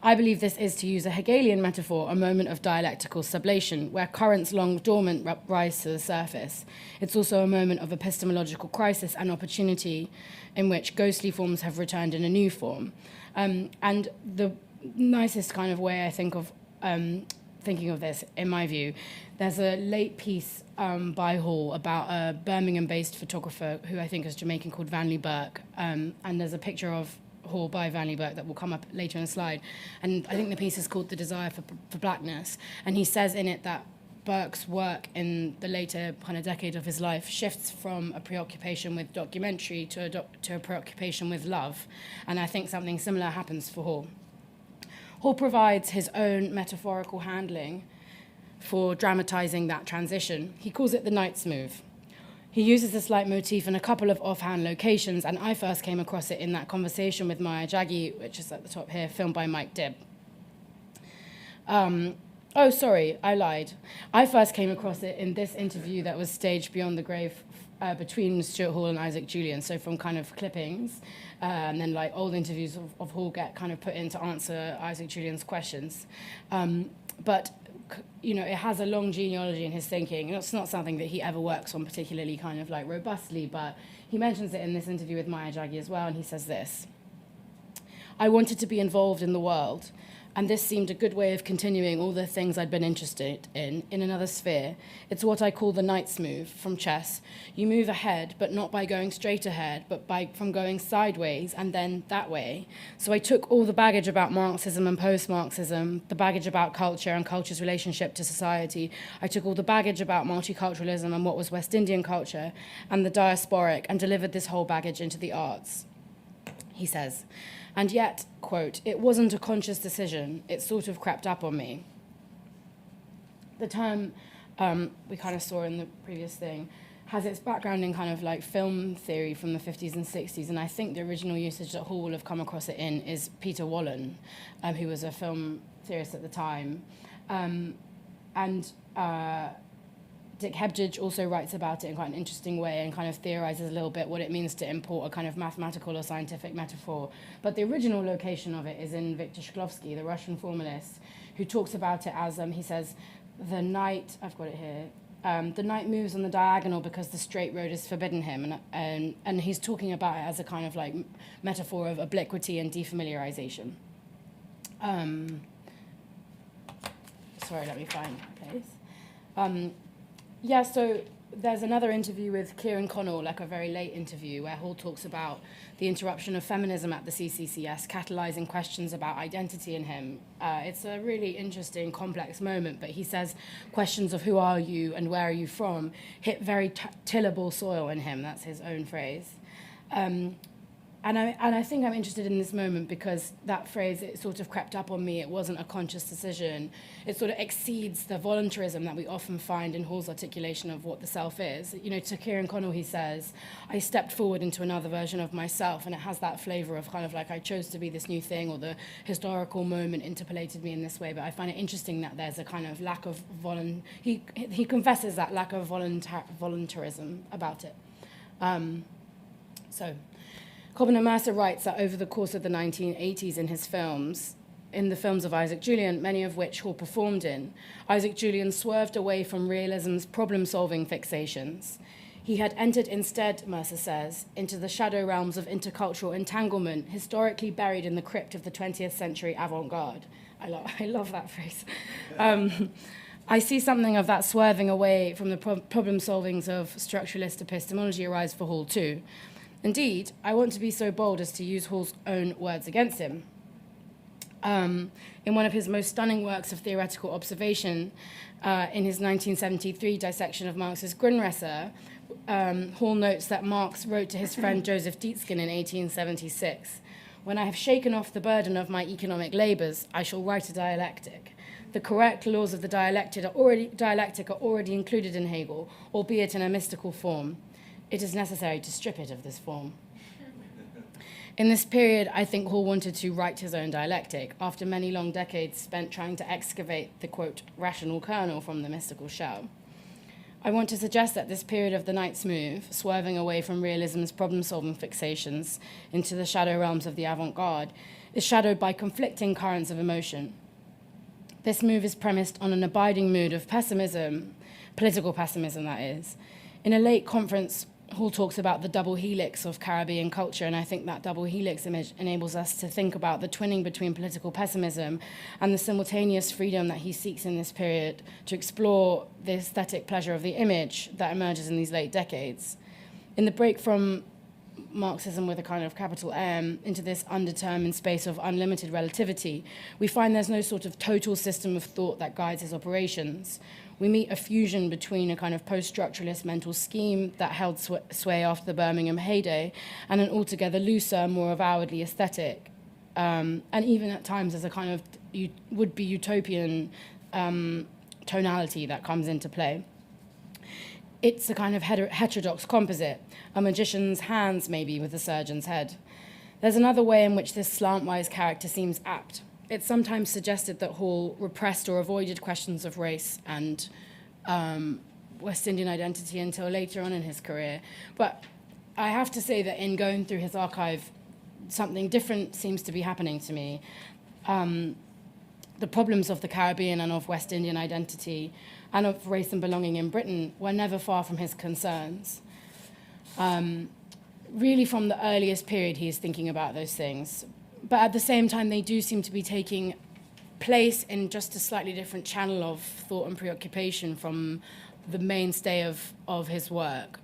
I believe this is, to use a Hegelian metaphor, a moment of dialectical sublation, where currents long dormant rise to the surface. It's also a moment of epistemological crisis and opportunity in which ghostly forms have returned in a new form. And the nicest kind of way I think of thinking of this, in my view, there's a late piece by Hall about a Birmingham-based photographer who I think is Jamaican called Vanley Burke, and there's a picture of Hall by Vanley Burke that will come up later in the slide, and I think the piece is called The Desire for Blackness, and he says in it that Burke's work in the later kind of decade of his life shifts from a preoccupation with documentary to a preoccupation with love, and I think something similar happens for Hall. Hall provides his own metaphorical handling for dramatizing that transition. He calls it the Knight's Move. He uses this leitmotif in a couple of offhand locations, and I first came across it in that conversation with Maya Jaggi, which is at the top here, filmed by Mike Dibb. Oh, sorry, I lied. I first came across it in this interview that was staged beyond the grave between Stuart Hall and Isaac Julian, so from kind of clippings, and then like old interviews of Hall get kind of put in to answer Isaac Julian's questions. But you know, it has a long genealogy in his thinking. It's not something that he ever works on particularly kind of like robustly, but he mentions it in this interview with Maya Jaggi as well, and he says this: I wanted to be involved in the world. and this seemed a good way of continuing all the things I'd been interested in another sphere. It's what I call the knight's move from chess. You move ahead, but not by going straight ahead, but from going sideways and then that way. So I took all the baggage about Marxism and post-Marxism, the baggage about culture and culture's relationship to society. I took all the baggage about multiculturalism and what was West Indian culture and the diasporic, and delivered this whole baggage into the arts, he says. And yet, quote, it wasn't a conscious decision. It sort of crept up on me. The term we kind of saw in the previous thing has its background in kind of like film theory from the 50s and 60s, and I think the original usage that Hall will have come across it in is Peter Wallen, who was a film theorist at the time. Dick Hebdige also writes about it in quite an interesting way and kind of theorizes a little bit what it means to import a kind of mathematical or scientific metaphor. But the original location of it is in Viktor Shklovsky, the Russian formalist, who talks about it as, he says, the knight, I've got it here, the knight moves on the diagonal because the straight road is forbidden him. And he's talking about it as a kind of like metaphor of obliquity and defamiliarization. Sorry, let me find my place. Yeah, so there's another interview with Kieran Connell, like a very late interview, where Hall talks about the interruption of feminism at the CCCS, catalyzing questions about identity in him. It's a really interesting, complex moment, but he says questions of who are you and where are you from hit very tillable soil in him. That's his own phrase. And I think I'm interested in this moment because that phrase, it sort of crept up on me. It wasn't a conscious decision. It sort of exceeds the voluntarism that we often find in Hall's articulation of what the self is. You know, to Kieran Connell, he says, I stepped forward into another version of myself, and it has that flavor of kind of like I chose to be this new thing, or the historical moment interpolated me in this way. But I find it interesting that there's a kind of lack of he confesses that lack of voluntarism about it. Cobham Mercer writes that over the course of the 1980s in the films of Isaac Julian, many of which Hall performed in, Isaac Julian swerved away from realism's problem-solving fixations. He had entered instead, Mercer says, into the shadow realms of intercultural entanglement, historically buried in the crypt of the 20th century avant-garde. I love that phrase. I see something of that swerving away from the problem-solvings of structuralist epistemology arise for Hall too. Indeed, I want to be so bold as to use Hall's own words against him. In one of his most stunning works of theoretical observation, in his 1973 dissection of Marx's Grundrisse, Hall notes that Marx wrote to his friend Joseph Dietzken in 1876, "When I have shaken off the burden of my economic labors, I shall write a dialectic. The correct laws of the dialectic are already included in Hegel, albeit in a mystical form. It is necessary to strip it of this form." In this period, I think Hall wanted to write his own dialectic, after many long decades spent trying to excavate the, quote, rational kernel from the mystical shell. I want to suggest that this period of the knight's move, swerving away from realism's problem-solving fixations into the shadow realms of the avant-garde, is shadowed by conflicting currents of emotion. This move is premised on an abiding mood of pessimism, political pessimism, that is. In a late conference, Hall talks about the double helix of Caribbean culture, and I think that double helix image enables us to think about the twinning between political pessimism and the simultaneous freedom that he seeks in this period to explore the aesthetic pleasure of the image that emerges in these late decades. In the break from Marxism with a kind of capital M into this undetermined space of unlimited relativity, we find there's no sort of total system of thought that guides his operations. We meet a fusion between a kind of post-structuralist mental scheme that held sway after the Birmingham heyday and an altogether looser, more avowedly aesthetic, and even at times as a kind of would-be utopian tonality that comes into play. It's a kind of heterodox composite, a magician's hands maybe with a surgeon's head. There's another way in which this slantwise character seems apt. It's sometimes suggested that Hall repressed or avoided questions of race and West Indian identity until later on in his career. But I have to say that in going through his archive, something different seems to be happening to me. The problems of the Caribbean and of West Indian identity and of race and belonging in Britain were never far from his concerns. Really from the earliest period, he is thinking about those things. But at the same time, they do seem to be taking place in just a slightly different channel of thought and preoccupation from the mainstay of his work,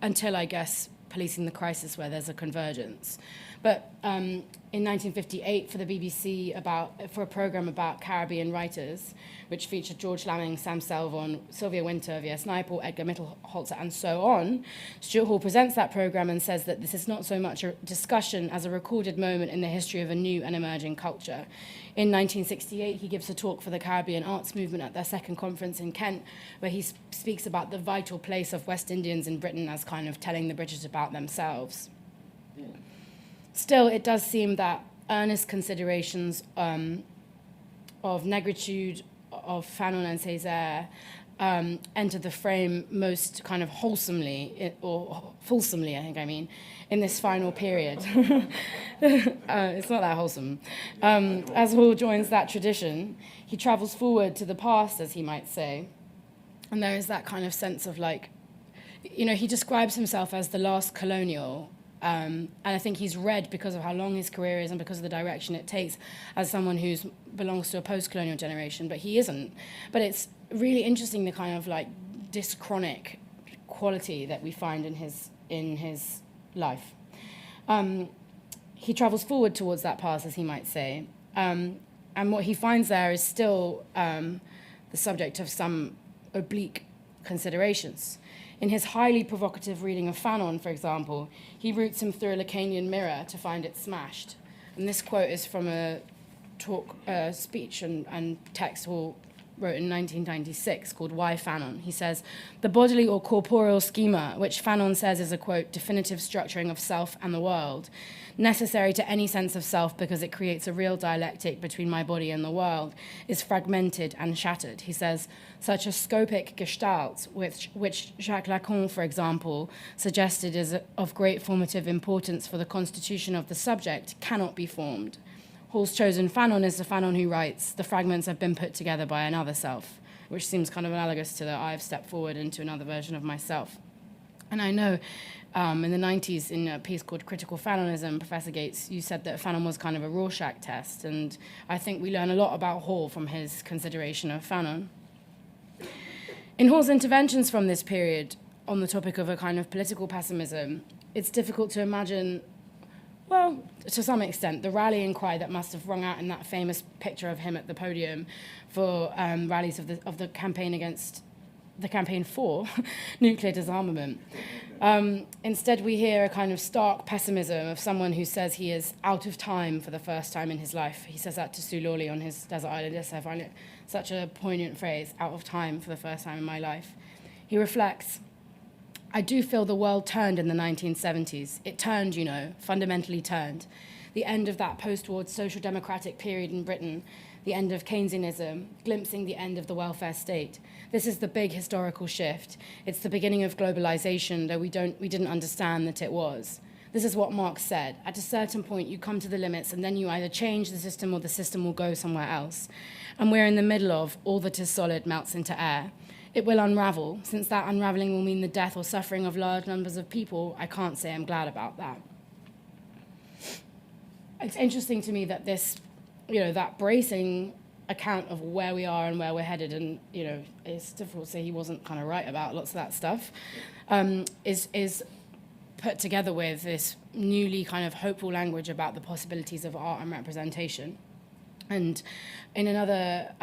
until, I guess, Policing the Crisis, where there's a convergence. But in 1958, for the BBC, for a program about Caribbean writers, which featured George Lamming, Sam Selvon, Sylvia Wynter, V.S. Naipaul, Edgar Mittelholzer, and so on, Stuart Hall presents that program and says that this is not so much a discussion as a recorded moment in the history of a new and emerging culture. In 1968, he gives a talk for the Caribbean arts movement at their second conference in Kent, where he speaks about the vital place of West Indians in Britain as kind of telling the British about themselves. Still, it does seem that earnest considerations of negritude, of Fanon and Césaire, enter the frame most kind of wholesomely, or fulsomely, I think I mean, in this final period. It's not that wholesome. As Hall joins that tradition, he travels forward to the past, as he might say, and there is that kind of sense of like, you know, he describes himself as the last colonial, and I think he's read, because of how long his career is and because of the direction it takes, as someone who belongs to a post-colonial generation, but he isn't. But it's really interesting, the kind of like dischronic quality that we find in his life. He travels forward towards that past, as he might say, and what he finds there is still the subject of some oblique considerations. In his highly provocative reading of Fanon, for example, he roots him through a Lacanian mirror to find it smashed. And this quote is from a talk, speech and text Hall wrote in 1996 called Why Fanon? He says, the bodily or corporeal schema, which Fanon says is a, quote, definitive structuring of self and the world, necessary to any sense of self because it creates a real dialectic between my body and the world, is fragmented and shattered. He says, such a scopic gestalt, which Jacques Lacan, for example, suggested is of great formative importance for the constitution of the subject, cannot be formed. Hall's chosen Fanon is the Fanon who writes, the fragments have been put together by another self, which seems kind of analogous to the I've stepped forward into another version of myself. And I know in the 90s, in a piece called Critical Fanonism, Professor Gates, you said that Fanon was kind of a Rorschach test, and I think we learn a lot about Hall from his consideration of Fanon. In Hall's interventions from this period on the topic of a kind of political pessimism, it's difficult to imagine, well, to some extent, the rallying cry that must have rung out in that famous picture of him at the podium for rallies of the campaign for nuclear disarmament. Instead, we hear a kind of stark pessimism of someone who says he is out of time for the first time in his life. He says that to Sue Lawley on his desert island essay. I find it such a poignant phrase, out of time for the first time in my life. He reflects, I do feel the world turned in the 1970s. It turned, you know, fundamentally turned. The end of that post-war social democratic period in Britain, the end of Keynesianism, glimpsing the end of the welfare state. This is the big historical shift. It's the beginning of globalization, though we didn't understand that it was. This is what Marx said. At a certain point, you come to the limits, and then you either change the system or the system will go somewhere else. And we're in the middle of all that is solid melts into air. It will unravel. Since that unraveling will mean the death or suffering of large numbers of people, I can't say I'm glad about that. It's interesting to me that this, you know, that bracing account of where we are and where we're headed, and, you know, it's difficult to say he wasn't kind of right about lots of that stuff, is put together with this newly kind of hopeful language about the possibilities of art and representation. And in another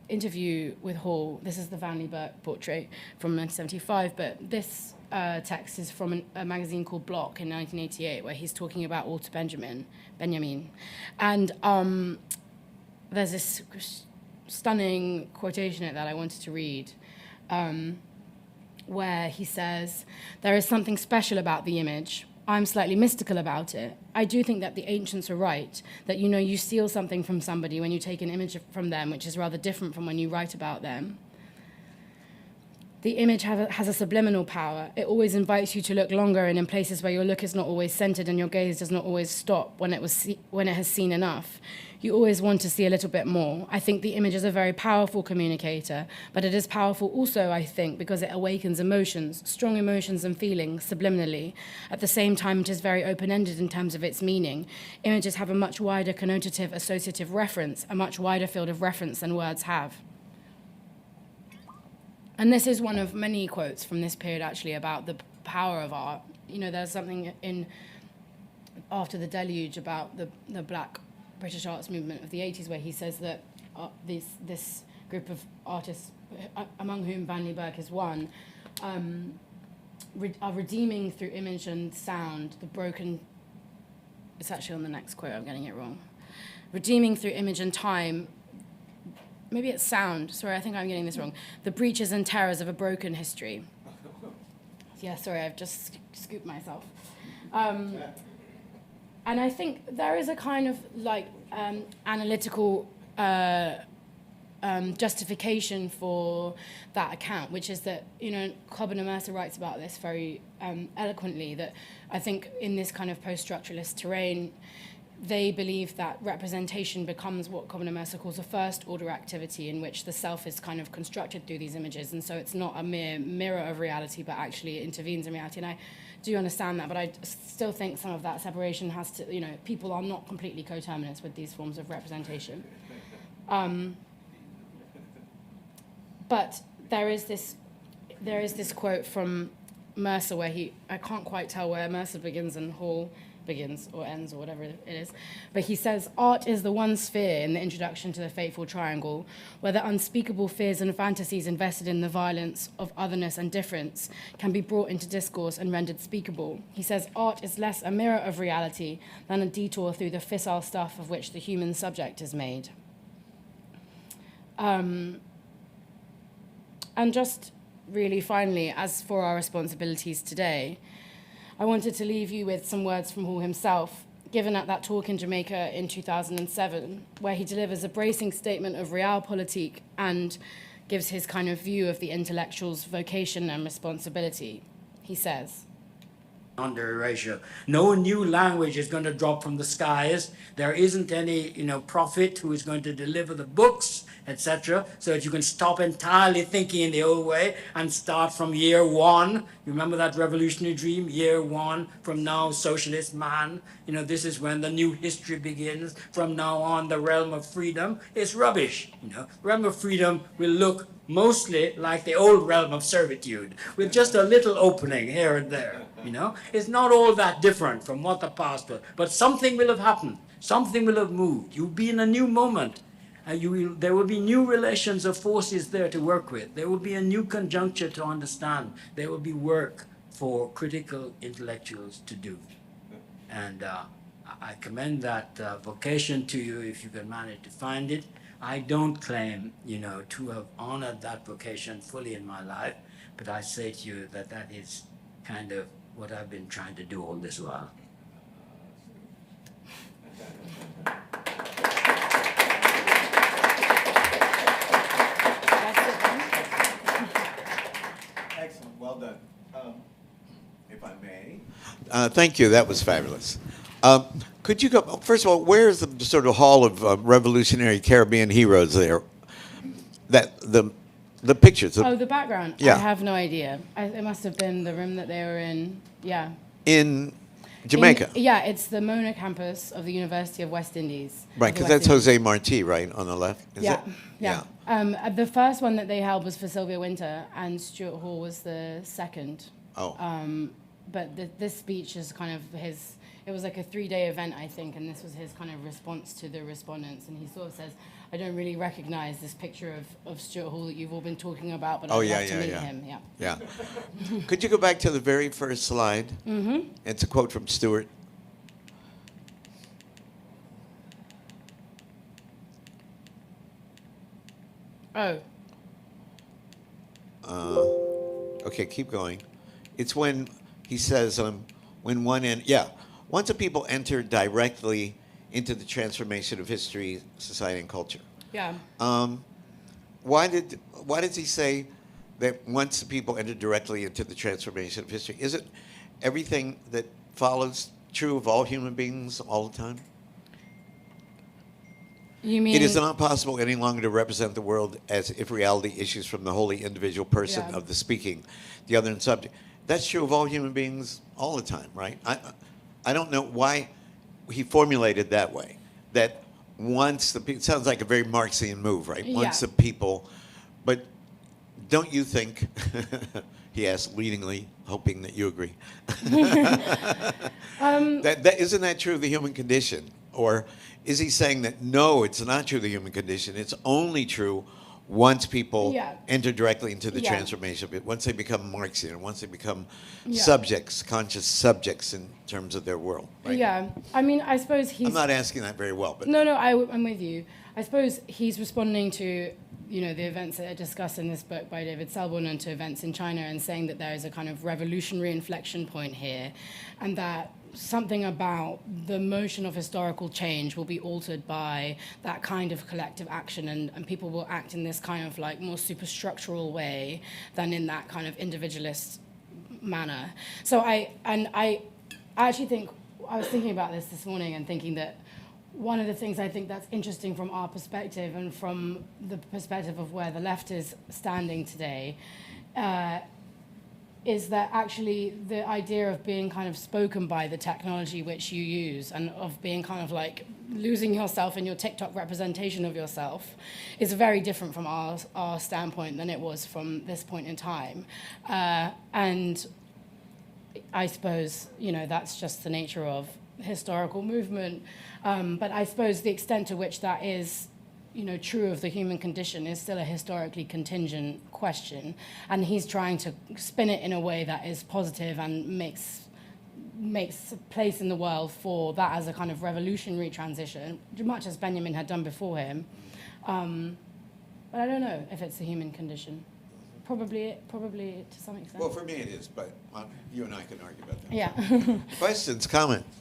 interview with Hall, this is the Vanley Burke portrait from 1975, but this text is from a magazine called Block in 1988, where he's talking about Walter Benjamin. And there's this stunning quotation in it that I wanted to read, where he says, there is something special about the image. I'm slightly mystical about it. I do think that the ancients are right, that, you know, you steal something from somebody when you take an image from them, which is rather different from when you write about them. The image has a subliminal power. It always invites you to look longer, and in places where your look is not always centered and your gaze does not always stop when it has seen enough. you always want to see a little bit more. I think the image is a very powerful communicator, but it is powerful also, I think, because it awakens emotions, strong emotions and feelings subliminally. At the same time, it is very open-ended in terms of its meaning. Images have a much wider connotative associative reference, a much wider field of reference than words have. And this is one of many quotes from this period, actually, about the power of art. You know, there's something in After the Deluge about the Black British arts movement of the 80s, where he says that this group of artists, among whom Van Leeuwenhoek is one, are redeeming through image and sound the broken... It's actually on the next quote, I'm getting it wrong. Redeeming through image and time... Maybe it's sound. Sorry, I think I'm getting this wrong. The breaches and terrors of a broken history. Yeah, sorry, I've just scooped myself. And I think there is a kind of like analytical justification for that account, which is that, you know, Cobham and Mercer writes about this very eloquently, that I think in this kind of post-structuralist terrain, they believe that representation becomes what Cobham and Mercer calls a first-order activity, in which the self is kind of constructed through these images, and so it's not a mere mirror of reality, but actually it intervenes in reality. And I do understand that, but I still think some of that separation has to, you know, people are not completely coterminous with these forms of representation. But there is this quote from Mercer where I can't quite tell where Mercer begins and Hall begins or ends or whatever it is, but he says, art is the one sphere in the introduction to the fateful triangle where the unspeakable fears and fantasies invested in the violence of otherness and difference can be brought into discourse and rendered speakable. He says art is less a mirror of reality than a detour through the fissile stuff of which the human subject is made. And just really finally, as for our responsibilities today, I wanted to leave you with some words from Hall himself, given at that talk in Jamaica in 2007, where he delivers a bracing statement of realpolitik and gives his kind of view of the intellectual's vocation and responsibility. He says, under erasure. No new language is going to drop from the skies. There isn't any, prophet who is going to deliver the books, etc., so that you can stop entirely thinking in the old way and start from year one. You remember that revolutionary dream? Year one, from now, socialist man. This is when the new history begins. From now on, the realm of freedom is rubbish. The realm of freedom will look mostly like the old realm of servitude, with just a little opening here and there. It's not all that different from what the past was, but something will have happened. Something will have moved. You'll be in a new moment. There will be new relations of forces there to work with. There will be a new conjuncture to understand. There will be work for critical intellectuals to do. And I commend that vocation to you if you can manage to find it. I don't claim, to have honored that vocation fully in my life, but I say to you that that is kind of what I've been trying to do all this while. Excellent, well done. If I may. Thank you, that was fabulous. Could you go, first of all, where is the sort of Hall of Revolutionary Caribbean Heroes there? The pictures. The background? Yeah. I have no idea. It must have been the room that they were in, yeah. In Jamaica? It's the Mona campus of the University of West Indies. Right, because that's Jose Marti, right, on the left? Is yeah, it? yeah. The first one that they held was for Sylvia Wynter, and Stuart Hall was the second. Oh. But this speech is kind of his... It was like a 3-day event, I think, and this was his kind of response to the respondents. And he sort of says, I don't really recognize this picture of Stuart Hall that you've all been talking about, but I'd love to meet him. Yeah. Yeah. Could you go back to the very first slide? Mm-hmm. It's a quote from Stuart. Oh. Okay, keep going. It's when he says, once a people enter directly into the transformation of history, society, and culture. Yeah. Why does he say that once the people enter directly into the transformation of history? Is it everything that follows true of all human beings all the time? You mean... It is not possible any longer to represent the world as if reality issues from the wholly individual person Yeah. of the speaking, the other in subject. That's true of all human beings all the time, right? I don't know why he formulated that way. That once the people, it sounds like a very Marxian move, right? Once Yeah. the people, but don't you think, he asked leadingly, hoping that you agree, isn't that true of the human condition? Or is he saying that, no, it's not true of the human condition, it's only true once people Yeah. enter directly into the Yeah. transformation of it, once they become Marxian, once they become Yeah. subjects, conscious subjects in terms of their world, right? Yeah, I mean, I suppose he's... I'm not asking that very well, but... No, I'm with you. I suppose he's responding to, you know, the events that are discussed in this book by David Selborn and to events in China, and saying that there is a kind of revolutionary inflection point here, and that something about the motion of historical change will be altered by that kind of collective action, and people will act in this kind of like more superstructural way than in that kind of individualist manner. So I actually think, I was thinking about this morning and thinking that one of the things I think that's interesting from our perspective and from the perspective of where the left is standing today is that actually the idea of being kind of spoken by the technology which you use, and of being kind of like losing yourself in your TikTok representation of yourself, is very different from our standpoint than it was from this point in time. And I suppose, you know, that's just the nature of historical movement. But I suppose the extent to which that is, you know, true of the human condition is still a historically contingent question. And he's trying to spin it in a way that is positive and makes a place in the world for that as a kind of revolutionary transition, much as Benjamin had done before him. But I don't know if it's the human condition. Probably to some extent. Well, for me it is, but you and I can argue about that. Yeah. Questions, comments?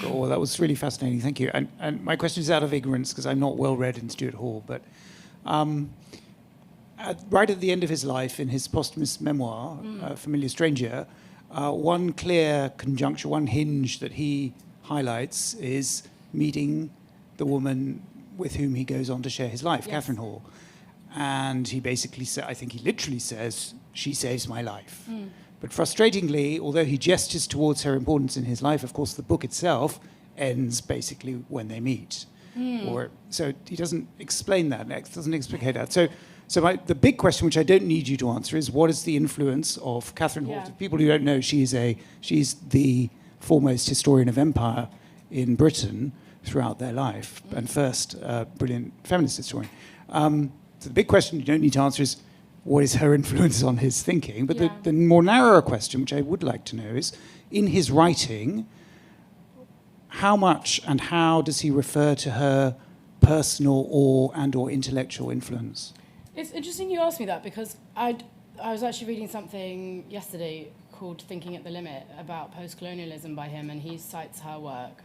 Well, that was really fascinating. Thank you. And my question is out of ignorance because I'm not well read in Stuart Hall, but right at the end of his life, in his posthumous memoir, Familiar Stranger, one clear conjuncture, one hinge that he highlights is meeting the woman with whom he goes on to share his life, Yes. Catherine Hall. And he basically said, I think he literally says, she saves my life. But frustratingly, although he gestures towards her importance in his life, of course, the book itself ends basically when they meet. So he doesn't explain that, doesn't explicate that. So the big question, which I don't need you to answer, is what is the influence of Catherine Hall? Yeah. To people who don't know, she's the foremost historian of empire in Britain throughout their life, and first brilliant feminist historian. So the big question you don't need to answer is, what is her influence on his thinking? But Yeah. the more narrower question, which I would like to know, is in his writing, how much and how does he refer to her personal or intellectual influence? It's interesting you asked me that, because I was actually reading something yesterday called Thinking at the Limit about post-colonialism by him, and he cites her work.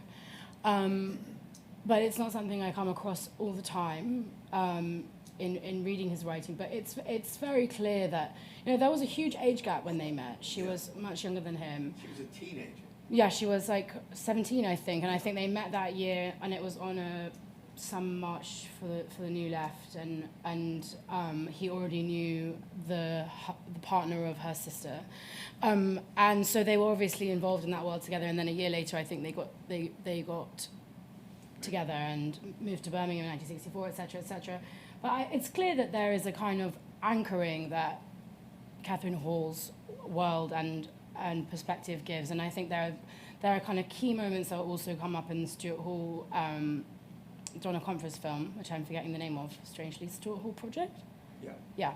But it's not something I come across all the time in reading his writing. But it's very clear that, you know, there was a huge age gap when they met. She was much younger than him. She was a teenager. Yeah, she was like 17, I think, and I think they met that year, and it was on some march for the New Left, and he already knew the partner of her sister, and so they were obviously involved in that world together. And then a year later, I think they got together and moved to Birmingham in 1964, etc., etc. But it's clear that there is a kind of anchoring that Catherine Hall's world and perspective gives, and I think there are kind of key moments that also come up in the Stuart Hall Donna Conference film, which I'm forgetting the name of, strangely, Stuart Hall Project? Yeah.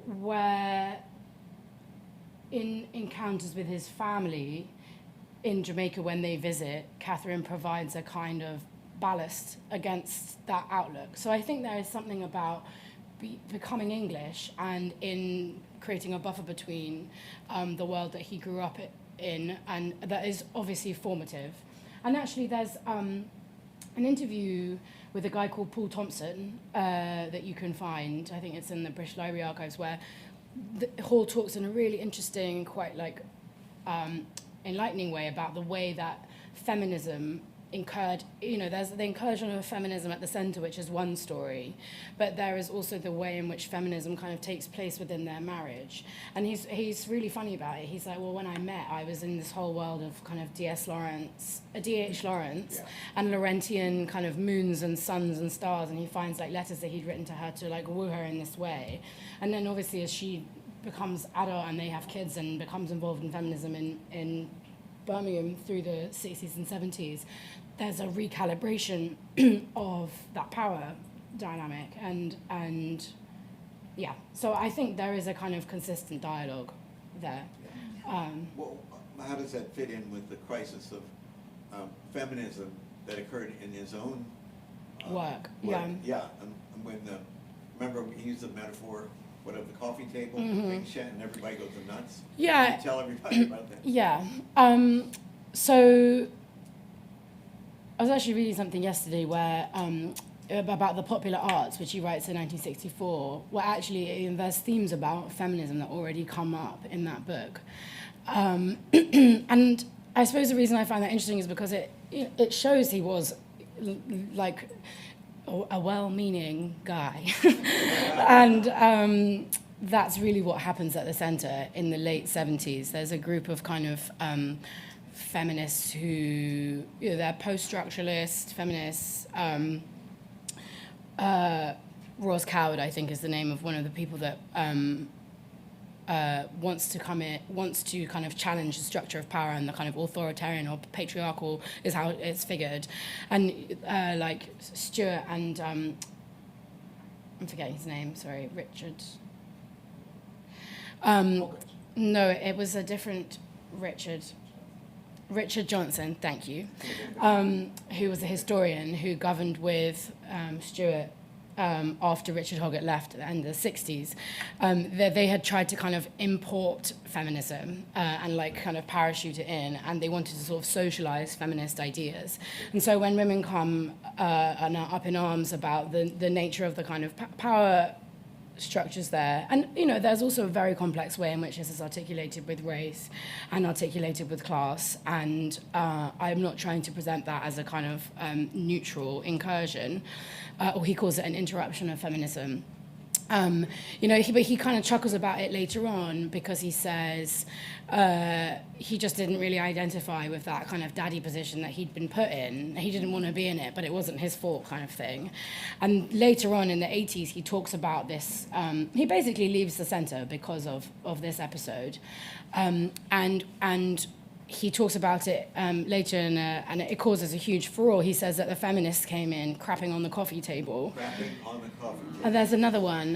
Where in encounters with his family in Jamaica when they visit, Catherine provides a kind of ballast against that outlook. So I think there is something about becoming English and in creating a buffer between the world that he grew up in, and that is obviously formative. And actually there's an interview with a guy called Paul Thompson that you can find. I think it's in the British Library Archives, where Hall talks in a really interesting, quite like enlightening way about the way that feminism incurred, there's the incursion of feminism at the center, which is one story, but there is also the way in which feminism kind of takes place within their marriage. And he's really funny about it. He's like, well, when I met, I was in this whole world of kind of D.H. Lawrence, and Laurentian kind of moons and suns and stars, and he finds like letters that he'd written to her to like woo her in this way. And then obviously as she becomes adult and they have kids and becomes involved in feminism in Birmingham through the 60s and 70s, there's a recalibration of that power dynamic, and yeah, so I think there is a kind of consistent dialogue there. Well, how does that fit in with the crisis of feminism that occurred in his own work? Yeah, when remember he used the metaphor, what, of the coffee table, being shut, and everybody goes nuts? Yeah. Can you tell everybody about that? Yeah. So I was actually reading something yesterday where about the popular arts, which he writes in 1964, where actually there's themes about feminism that already come up in that book. And I suppose the reason I find that interesting is because it shows he was like a well-meaning guy. And that's really what happens at the center in the late 70s. There's a group of kind of feminists who, they're post-structuralist feminists. Ross Coward, I think, is the name of one of the people that wants to kind of challenge the structure of power, and the kind of authoritarian or patriarchal is how it's figured. And like Stuart and I'm forgetting his name, sorry, Richard. No, it was a different Richard. Richard Johnson, thank you, who was a historian who governed with Stuart after Richard Hoggart left at the end of the 60s. They had tried to kind of import feminism and like kind of parachute it in, and they wanted to sort of socialize feminist ideas. And so when women are now up in arms about the nature of the kind of power structures there, and there's also a very complex way in which this is articulated with race and articulated with class, and I'm not trying to present that as a kind of neutral incursion, or he calls it an interruption of feminism. But he kind of chuckles about it later on, because he says he just didn't really identify with that kind of daddy position that he'd been put in. He didn't want to be in it, but it wasn't his fault, kind of thing. And later on in the 80s, he talks about this. He basically leaves the center because of this episode, and he talks about it later, and it causes a huge furore. He says that the feminists came in crapping on the coffee table. Crapping on the coffee table. And there's another one,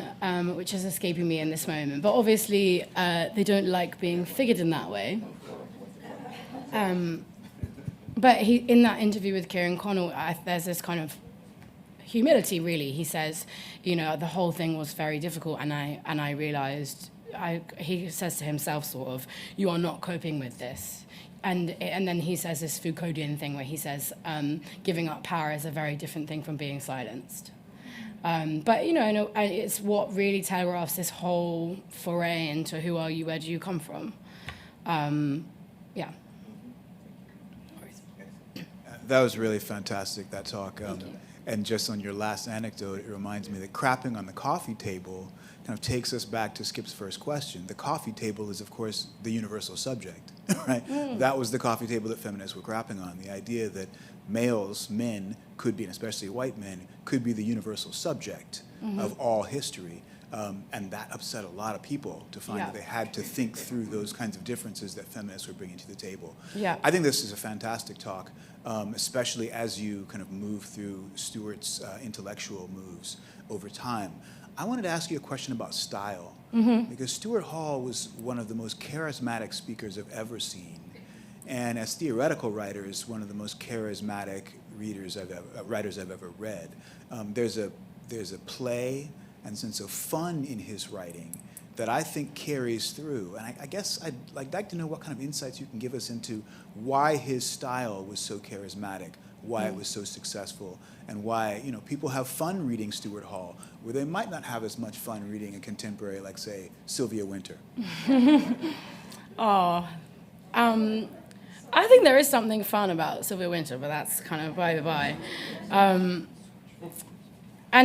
which is escaping me in this moment. But obviously, they don't like being figured in that way. But in that interview with Kieran Connell, there's this kind of humility, really. He says, the whole thing was very difficult, and I realized, he says to himself, sort of, you are not coping with this. And then he says this Foucauldian thing where he says giving up power is a very different thing from being silenced. But it's what really telegraphs this whole foray into who are you, where do you come from? Yeah. That was really fantastic, that talk. And just on your last anecdote, it reminds me that crapping on the coffee table kind of takes us back to Skip's first question. The coffee table is, of course, the universal subject, right? That was the coffee table that feminists were crapping on. The idea that men could be, and especially white men, could be the universal subject of all history. And that upset a lot of people to find that they had to think through those kinds of differences that feminists were bringing to the table. Yeah. I think this is a fantastic talk, especially as you kind of move through Stuart's intellectual moves over time. I wanted to ask you a question about style, because Stuart Hall was one of the most charismatic speakers I've ever seen, and as theoretical writers, one of the most charismatic writers I've ever read. There's a play and sense of fun in his writing that I think carries through. And I guess I'd like to know what kind of insights you can give us into why his style was so charismatic, why it was so successful, and why people have fun reading Stuart Hall, where they might not have as much fun reading a contemporary like, say, Sylvia Wynter. I think there is something fun about Sylvia Wynter, but that's kind of by the by. And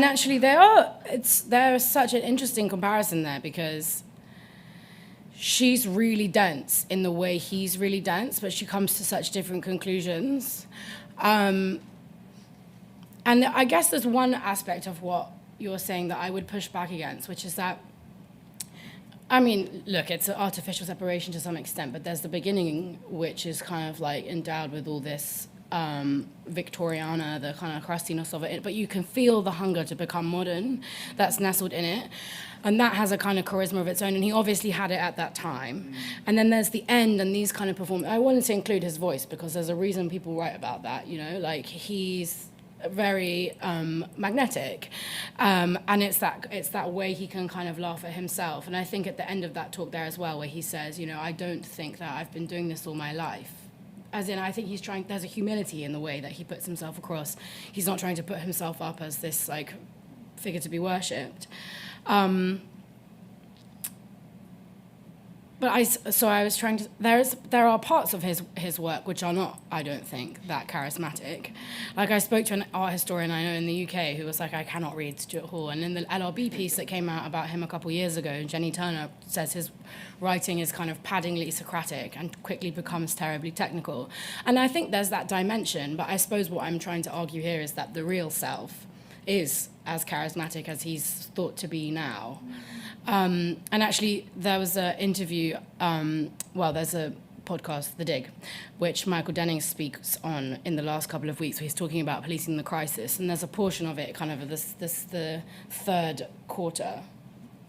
actually, there's such an interesting comparison there because she's really dense in the way he's really dense, but she comes to such different conclusions. And I guess there's one aspect of what you're saying that I would push back against, which is that, I mean, look, it's an artificial separation to some extent, but there's the beginning, which is kind of like endowed with all this Victoriana, the kind of crustiness of it, but you can feel the hunger to become modern that's nestled in it. And that has a kind of charisma of its own, and he obviously had it at that time. And then there's the end and these kind of performances. I wanted to include his voice because there's a reason people write about that, you know, like he's very magnetic, and it's that way he can kind of laugh at himself. And I think at the end of that talk there as well, where he says, you know, I don't think that I've been doing this all my life. As in, I think he's trying, there's a humility in the way that he puts himself across. He's not trying to put himself up as this like figure to be worshipped. But I was trying to, there are parts of his work which are not, I don't think, that charismatic. Like I spoke to an art historian I know in the UK who was like, I cannot read Stuart Hall. And in the LRB piece that came out about him a couple years ago, Jenny Turner says his writing is kind of paddingly Socratic and quickly becomes terribly technical. And I think there's that dimension, but I suppose what I'm trying to argue here is that the real self is as charismatic as he's thought to be now. And actually, there was an interview, there's a podcast, The Dig, which Michael Denning speaks on in the last couple of weeks, where he's talking about policing the crisis. And there's a portion of it, kind of the third quarter,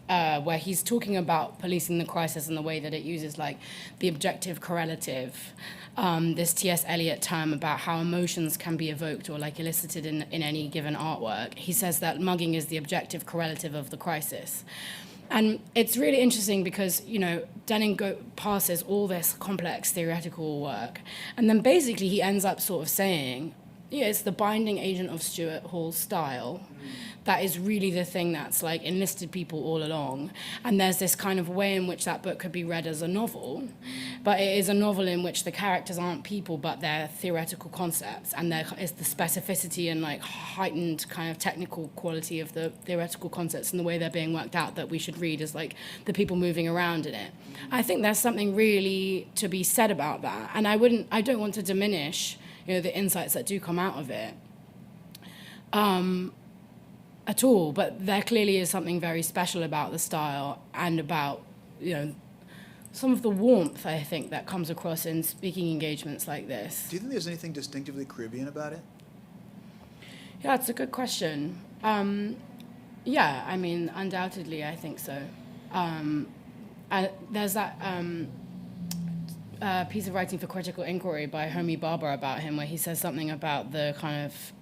where he's talking about policing the crisis in the way that it uses like the objective correlative, this T.S. Eliot term about how emotions can be evoked or like elicited in any given artwork. He says that mugging is the objective correlative of the crisis. And it's really interesting because, you know, Denning passes all this complex theoretical work, and then basically he ends up sort of saying, yeah, it's the binding agent of Stuart Hall's style that is really the thing that's like enlisted people all along. And there's this kind of way in which that book could be read as a novel, but it is a novel in which the characters aren't people, but they're theoretical concepts, and there is the specificity and like heightened kind of technical quality of the theoretical concepts and the way they're being worked out that we should read as like the people moving around in it. I think there's something really to be said about that, and I don't want to diminish, you know, the insights that do come out of it at all, but there clearly is something very special about the style and about, you know, some of the warmth, I think, that comes across in speaking engagements like this. Do you think there's anything distinctively Caribbean about it? Yeah, it's a good question. Yeah, I mean, undoubtedly, I think so. And there's that piece of writing for Critical Inquiry by Homi Bhabha about him, where he says something about the kind of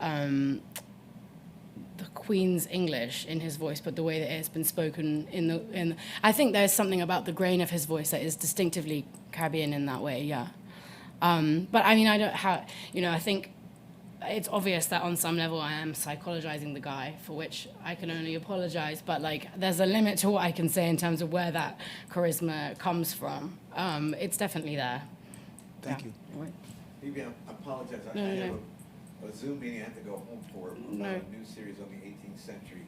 the Queen's English in his voice, but the way that it's been spoken in I think there's something about the grain of his voice that is distinctively Caribbean in that way. Yeah. But I mean, I think it's obvious that on some level I am psychologizing the guy, for which I can only apologize, but like there's a limit to what I can say in terms of where that charisma comes from. It's definitely there. Thank you. Phoebe, I apologize. I No, have no. a Zoom meeting I have to go home for about a new series on the 18th century.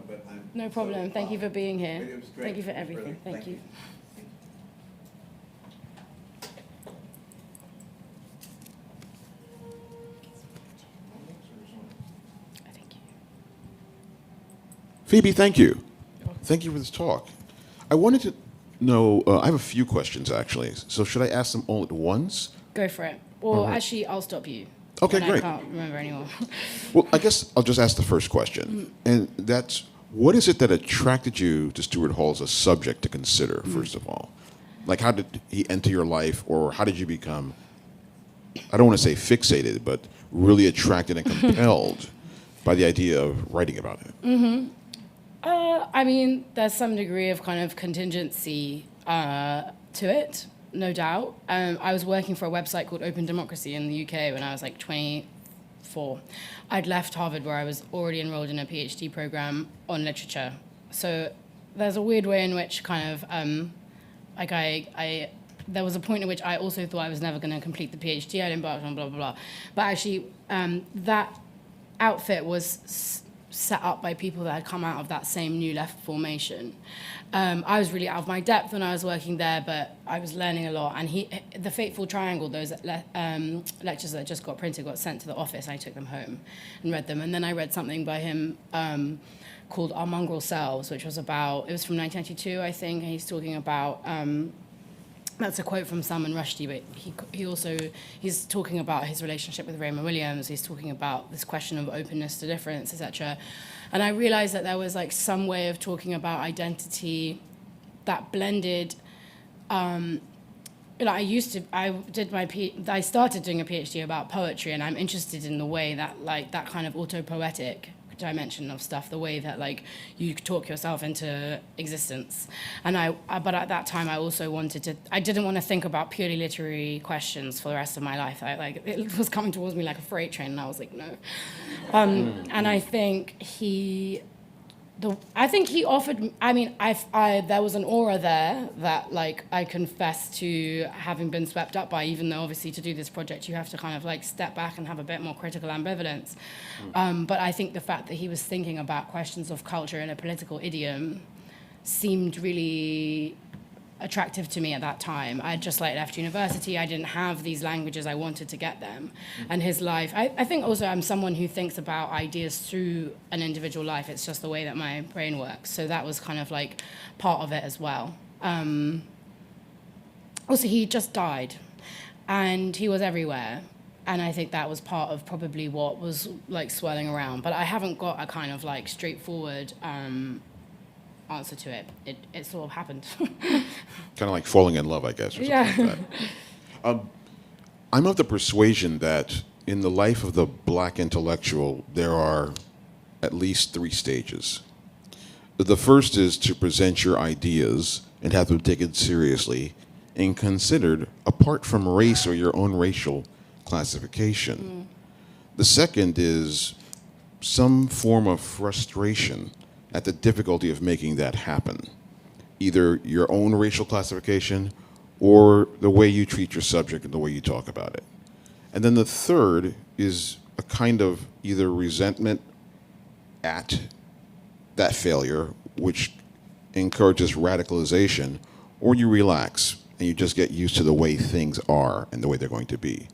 But I'm No problem. Thank you for being here. It was great. Thank you for It was everything. brilliant. Thank you. Thank you. Phoebe, thank you. Thank you for this talk. I wanted to know, I have a few questions actually. So should I ask them all at once? Go for it. Or All right. actually, I'll stop you. Okay, when great. I can't remember anymore. Well, I guess I'll just ask the first question. And that's, what is it that attracted you to Stuart Hall as a subject to consider, first of all? Like, how did he enter your life, or how did you become, I don't want to say fixated, but really attracted and compelled by the idea of writing about him? I mean, there's some degree of kind of contingency to it, no doubt. I was working for a website called Open Democracy in the UK when I was like 24. I'd left Harvard where I was already enrolled in a PhD program on literature. So there's a weird way in which kind of, like I there was a point at which I also thought I was never going to complete the PhD. I'd embarked on blah, blah, blah. But actually, that outfit was set up by people that had come out of that same New Left formation. I was really out of my depth when I was working there, but I was learning a lot. And the Fateful Triangle, those lectures that just got printed, got sent to the office. I took them home and read them. And then I read something by him called Our Mongrel Selves, which was about, it was from 1992, I think. And he's talking about, that's a quote from Salman Rushdie, but he's talking about his relationship with Raymond Williams. He's talking about this question of openness to difference, etc. And I realized that there was like some way of talking about identity that blended. I started doing a PhD about poetry, and I'm interested in the way that like that kind of autopoetic dimension of stuff, the way that like you talk yourself into existence. And but at that time I also I didn't want to think about purely literary questions for the rest of my life. It was coming towards me like a freight train, and I was like, no. And I think he offered, there was an aura there that like I confess to having been swept up by, even though obviously to do this project you have to kind of like step back and have a bit more critical ambivalence. But I think the fact that he was thinking about questions of culture in a political idiom seemed really attractive to me at that time. I had just like left university. I didn't have these languages. I wanted to get them. And his life, I think also I'm someone who thinks about ideas through an individual life. It's just the way that my brain works. So that was kind of like part of it as well. Also, he just died and he was everywhere. And I think that was part of probably what was like swirling around. But I haven't got a kind of like straightforward answer to it. It sort of happened. Kind of like falling in love, I guess, or something like that. I'm of the persuasion that in the life of the black intellectual, there are at least 3 stages. The first is to present your ideas and have them taken seriously and considered apart from race or your own racial classification. The second is some form of frustration at the difficulty of making that happen, either your own racial classification or the way you treat your subject and the way you talk about it. And then the third is a kind of either resentment at that failure, which encourages radicalization, or you relax and you just get used to the way things are and the way they're going to be.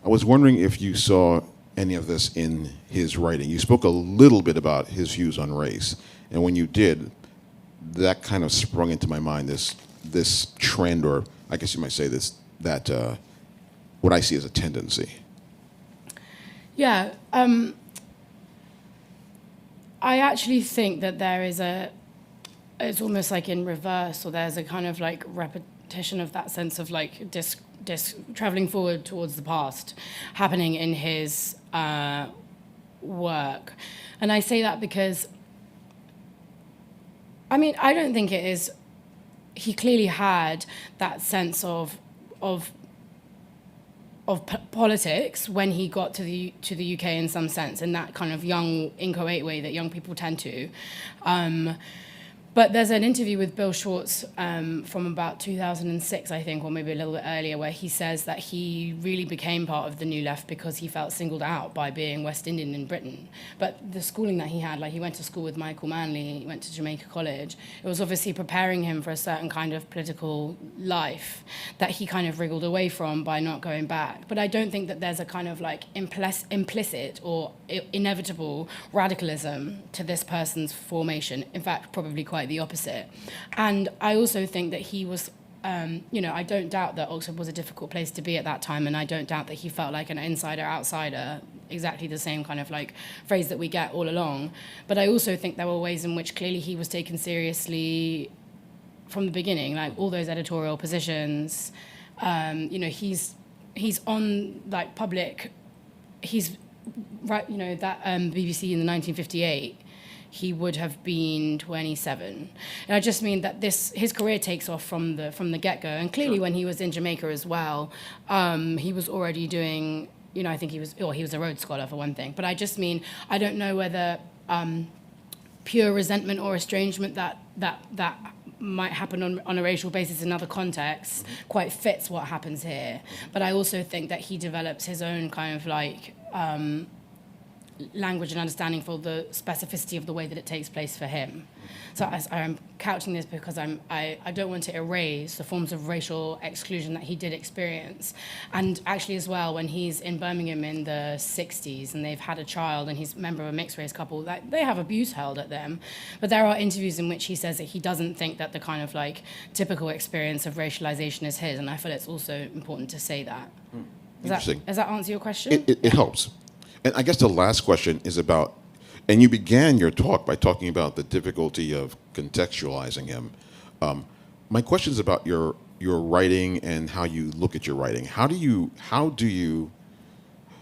I was wondering if you saw any of this in his writing. You spoke a little bit about his views on race, and when you did, that kind of sprung into my mind, this trend, or I guess you might say that what I see as a tendency. Yeah, I actually think that there is it's almost like in reverse, or there's a kind of like repetition of that sense of like traveling forward towards the past happening in his work. And I say that because, I don't think it is, he clearly had that sense of politics when he got to the UK in some sense, in that kind of young, inchoate way that young people tend to. But there's an interview with Bill Schwartz from about 2006, I think, or maybe a little bit earlier, where he says that he really became part of the New Left because he felt singled out by being West Indian in Britain. But the schooling that he had, like he went to school with Michael Manley, he went to Jamaica College, it was obviously preparing him for a certain kind of political life that he kind of wriggled away from by not going back. But I don't think that there's a kind of like implicit or inevitable radicalism to this person's formation. In fact, probably quite the opposite. And I also think that he was, I don't doubt that Oxford was a difficult place to be at that time, and I don't doubt that he felt like an insider-outsider, exactly the same kind of like phrase that we get all along. But I also think there were ways in which clearly he was taken seriously from the beginning, like all those editorial positions. He's on like public, he's right, that BBC in the 1958, he would have been 27. And I just mean that his career takes off from the get-go. And clearly when he was in Jamaica as well, he was already doing, I think he was a Rhodes Scholar for one thing. But I just mean, I don't know whether pure resentment or estrangement that might happen on a racial basis in other contexts quite fits what happens here. But I also think that he develops his own kind of like language and understanding for the specificity of the way that it takes place for him. So I'm couching this because I don't want to erase the forms of racial exclusion that he did experience. And actually as well, when he's in Birmingham in the 60s and they've had a child and he's a member of a mixed race couple, that they have abuse hurled at them. But there are interviews in which he says that he doesn't think that the kind of like typical experience of racialization is his. And I feel it's also important to say that. Interesting. Does that answer your question? It helps. And I guess the last question is about, and you began your talk by talking about the difficulty of contextualizing him. My question is about your writing and how you look at your writing. How do you,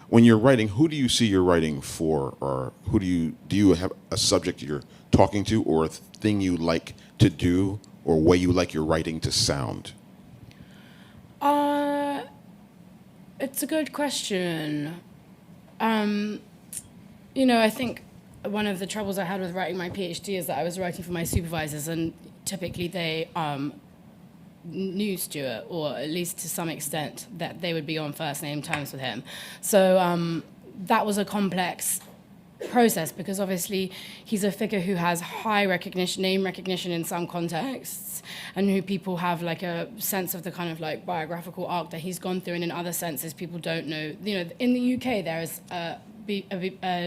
when you're writing, who do you see your writing for, or do you have a subject you're talking to, or a thing you like to do, or way you like your writing to sound? It's a good question. I think one of the troubles I had with writing my PhD is that I was writing for my supervisors, and typically they knew Stuart, or at least to some extent, that they would be on first name terms with him. So that was a complex process, because obviously he's a figure who has high name recognition in some contexts, and who people have like a sense of the kind of like biographical arc that he's gone through, and in other senses people don't know. In the UK there is a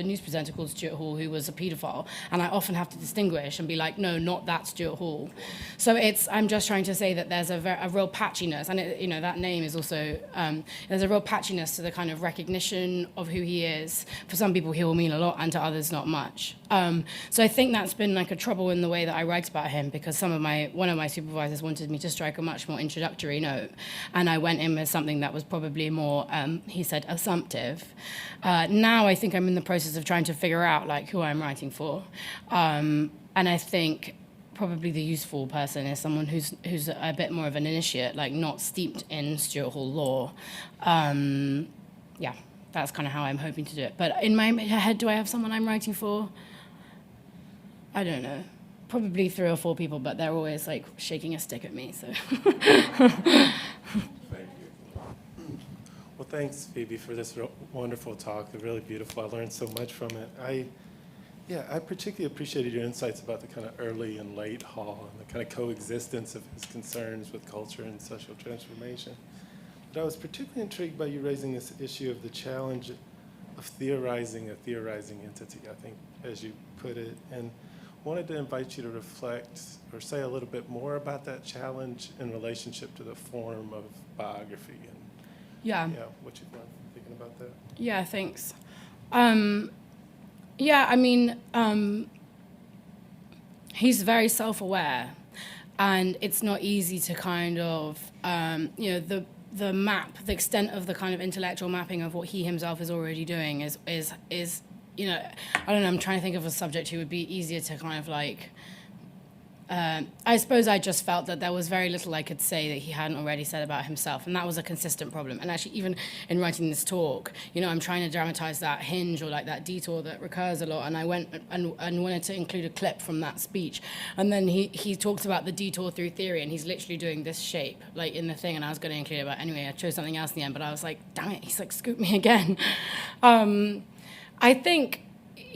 news presenter called Stuart Hall who was a paedophile, and I often have to distinguish and be like, no, not that Stuart Hall. So I'm just trying to say that there's a real patchiness, and that name is also, there's a real patchiness to the kind of recognition of who he is. For some people he will mean a lot, and to others not much. So I think that's been like a trouble in the way that I write about him, because one of my supervisors wanted me to strike a much more introductory note, and I went in with something that was probably more, he said, assumptive. Now I think I'm in the process of trying to figure out like who I'm writing for, and I think probably the useful person is someone who's a bit more of an initiate, like not steeped in Stuart Hall lore. That's kind of how I'm hoping to do it. But in my head, do I have someone I'm writing for? I don't know. Probably 3 or 4 people, but they're always like shaking a stick at me. So. Well, thanks, Phoebe, for this wonderful talk. It's really beautiful. I learned so much from it. I particularly appreciated your insights about the kind of early and late Hall and the kind of coexistence of his concerns with culture and social transformation. But I was particularly intrigued by you raising this issue of the challenge of theorizing a theorizing entity, I think, as you put it, and wanted to invite you to reflect or say a little bit more about that challenge in relationship to the form of biography and what you've learned from thinking about that. Yeah, thanks. He's very self-aware, and it's not easy to kind of, the map, the extent of the kind of intellectual mapping of what he himself is already doing is I don't know, I'm trying to think of a subject who would be easier to kind of like, I suppose I just felt that there was very little I could say that he hadn't already said about himself, and that was a consistent problem. And actually, even in writing this talk, I'm trying to dramatize that hinge or like that detour that recurs a lot, and I went and wanted to include a clip from that speech. And then he talks about the detour through theory, and he's literally doing this shape, like in the thing, and I was going to include it, but anyway, I chose something else in the end, but I was like, damn it, he's like, scoop me again. I think,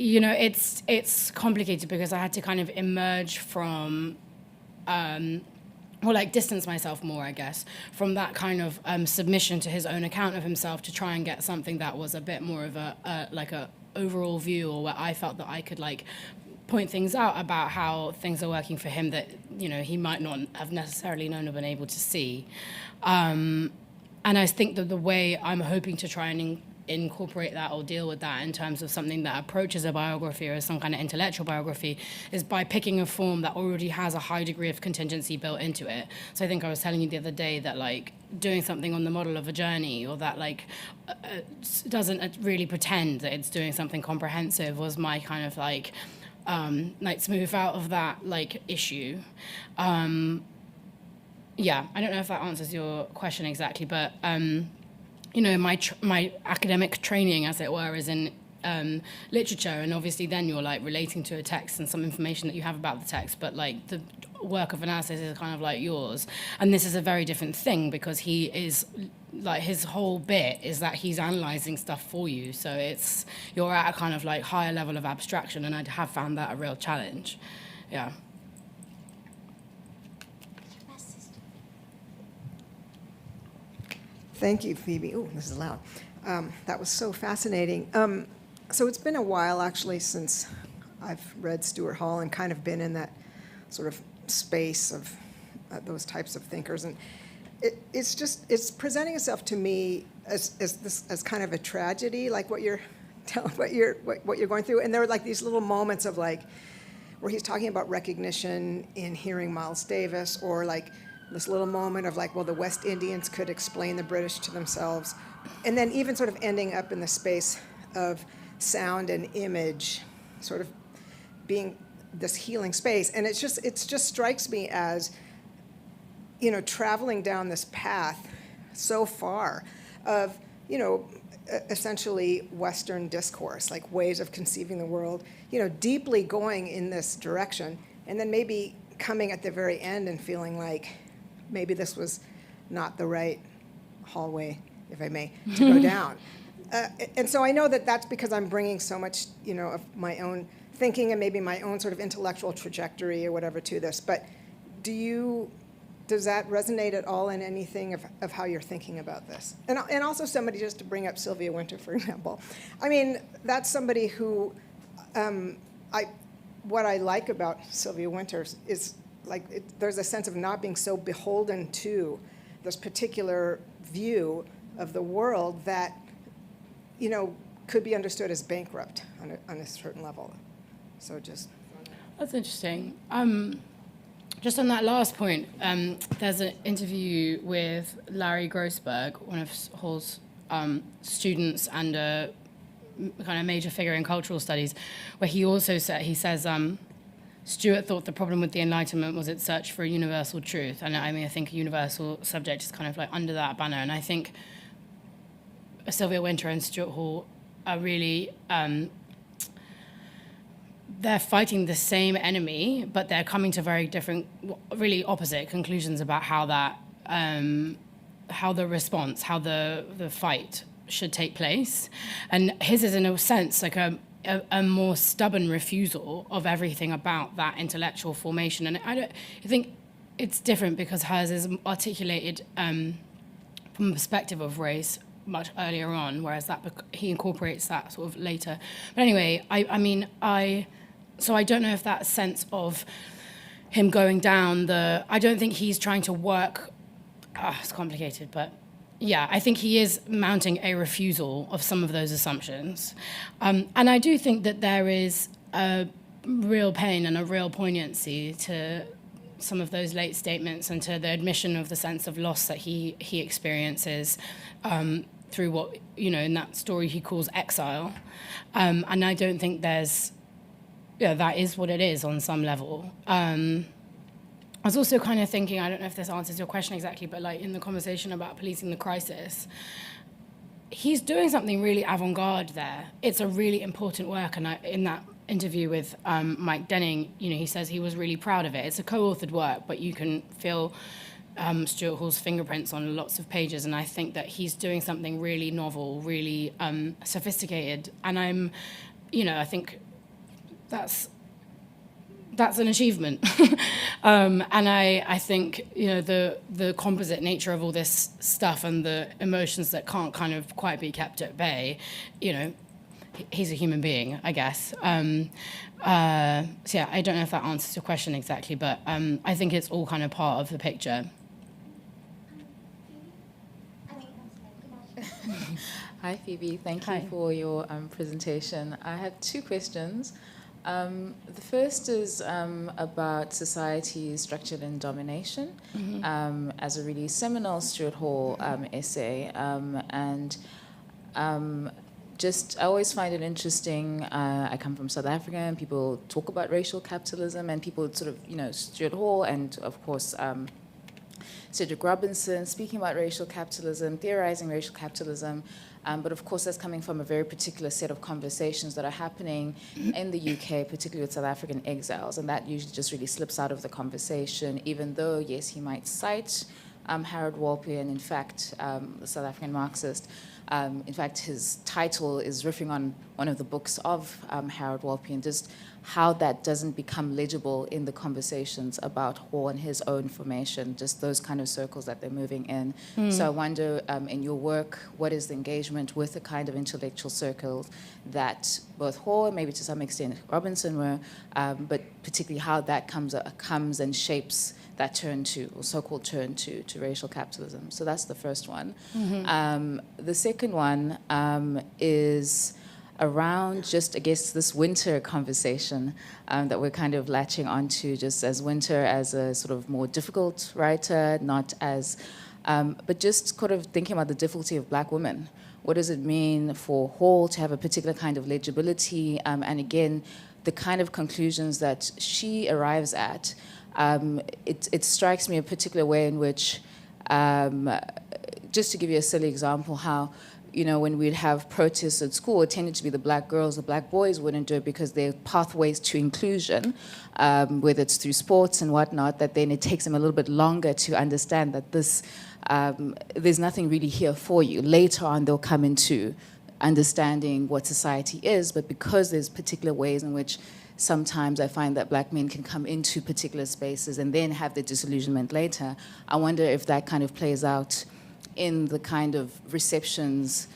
it's complicated because I had to kind of emerge from, distance myself more, I guess, from that kind of submission to his own account of himself to try and get something that was a bit more of a overall view, or where I felt that I could like point things out about how things are working for him that, he might not have necessarily known or been able to see. And I think that the way I'm hoping to try and incorporate that or deal with that in terms of something that approaches a biography or some kind of intellectual biography is by picking a form that already has a high degree of contingency built into it. So I think I was telling you the other day that like doing something on the model of a journey, or that like doesn't really pretend that it's doing something comprehensive, was my kind of like smooth out of that like issue. I don't know if that answers your question exactly, but my academic training, as it were, is in literature, and obviously then you're like relating to a text and some information that you have about the text, but like the work of analysis is kind of like yours. And this is a very different thing because he is like, his whole bit is that he's analyzing stuff for you. So you're at a kind of like higher level of abstraction, and I have found that a real challenge. Yeah. Thank you, Phoebe. Oh, this is loud. That was so fascinating. So it's been a while, actually, since I've read Stuart Hall and kind of been in that sort of space of those types of thinkers. And it's presenting itself to me as kind of a tragedy, like what you're going through. And there were like these little moments of like, where he's talking about recognition in hearing Miles Davis, or like this little moment of like, well, the West Indians could explain the British to themselves. And then even sort of ending up in the space of sound and image sort of being this healing space. And it just strikes me as, traveling down this path so far of, essentially Western discourse, like ways of conceiving the world, deeply going in this direction, and then maybe coming at the very end and feeling like maybe this was not the right hallway, if I may, to go down. And so I know that that's because I'm bringing so much, of my own thinking and maybe my own sort of intellectual trajectory or whatever to this. But does that resonate at all in anything of how you're thinking about this? And also somebody, just to bring up Sylvia Wynter, for example. I mean, that's somebody who, what I like about Sylvia Wynter is like, there's a sense of not being so beholden to this particular view of the world that, could be understood as bankrupt on a certain level. So just. That's interesting. Just on that last point, there's an interview with Larry Grossberg, one of Hall's students and a kind of major figure in cultural studies, where he also says, Stuart thought the problem with the Enlightenment was its search for a universal truth. And I think a universal subject is kind of like under that banner. And I think Sylvia Wynter and Stuart Hall are really, they're fighting the same enemy, but they're coming to very different, really opposite conclusions about how that, how the response, how the fight should take place. And his is, in a sense, like a more stubborn refusal of everything about that intellectual formation. And I think it's different because hers is articulated from a perspective of race much earlier on, whereas he incorporates that sort of later. But anyway, so I don't know if that sense of him going down I don't think he's trying to work, it's complicated, but yeah, I think he is mounting a refusal of some of those assumptions. And I do think that there is a real pain and a real poignancy to some of those late statements and to the admission of the sense of loss that he experiences through what, in that story he calls exile. And I don't think that is what it is on some level. I was also kind of thinking, I don't know if this answers your question exactly, but like in the conversation about policing the crisis, he's doing something really avant-garde there. It's a really important work, and in that interview with Mike Denning, he says he was really proud of it. It's a co-authored work, but you can feel Stuart Hall's fingerprints on lots of pages, and I think that he's doing something really novel, really sophisticated, and I think that's an achievement. And I think, the composite nature of all this stuff and the emotions that can't kind of quite be kept at bay, he's a human being, I guess. So yeah, I don't know if that answers your question exactly, but I think it's all kind of part of the picture. Hi, Phoebe. Thank you for your presentation. I have two questions. The first is about society structured in domination, as a really seminal Stuart Hall essay. I always find it interesting. I come from South Africa, and people talk about racial capitalism, and people sort of, Stuart Hall and, of course, Cedric Robinson, speaking about racial capitalism, theorizing racial capitalism. But of course, that's coming from a very particular set of conversations that are happening in the UK, particularly with South African exiles. And that usually just really slips out of the conversation, even though, yes, he might cite Harold Walpy, and in fact, the South African Marxist. In fact, his title is riffing on one of the books of Harold Walpy, and just how that doesn't become legible in the conversations about Hall and his own formation, just those kind of circles that they're moving in. So I wonder, in your work, what is the engagement with the kind of intellectual circles that both Hall and maybe to some extent Robinson were, but particularly how that comes and shapes that turn to, or so-called turn to racial capitalism. So that's the first one. The second one is around just, I guess, this Winter conversation that we're kind of latching onto, just as Winter as a sort of more difficult writer, not as, but just sort of thinking about the difficulty of Black women. What does it mean for Hall to have a particular kind of legibility? And again, the kind of conclusions that she arrives at, it strikes me a particular way in which, just to give you a silly example, how, you know, when we'd have protests at school, it tended to be the Black girls, the Black boys wouldn't do it because they're pathways to inclusion, whether it's through sports and whatnot, that then it takes them a little bit longer to understand that this, there's nothing really here for you. Later on, they'll come into understanding what society is, but because there's particular ways in which sometimes I find that Black men can come into particular spaces and then have the disillusionment later, I wonder if that kind of plays out in the kind of receptions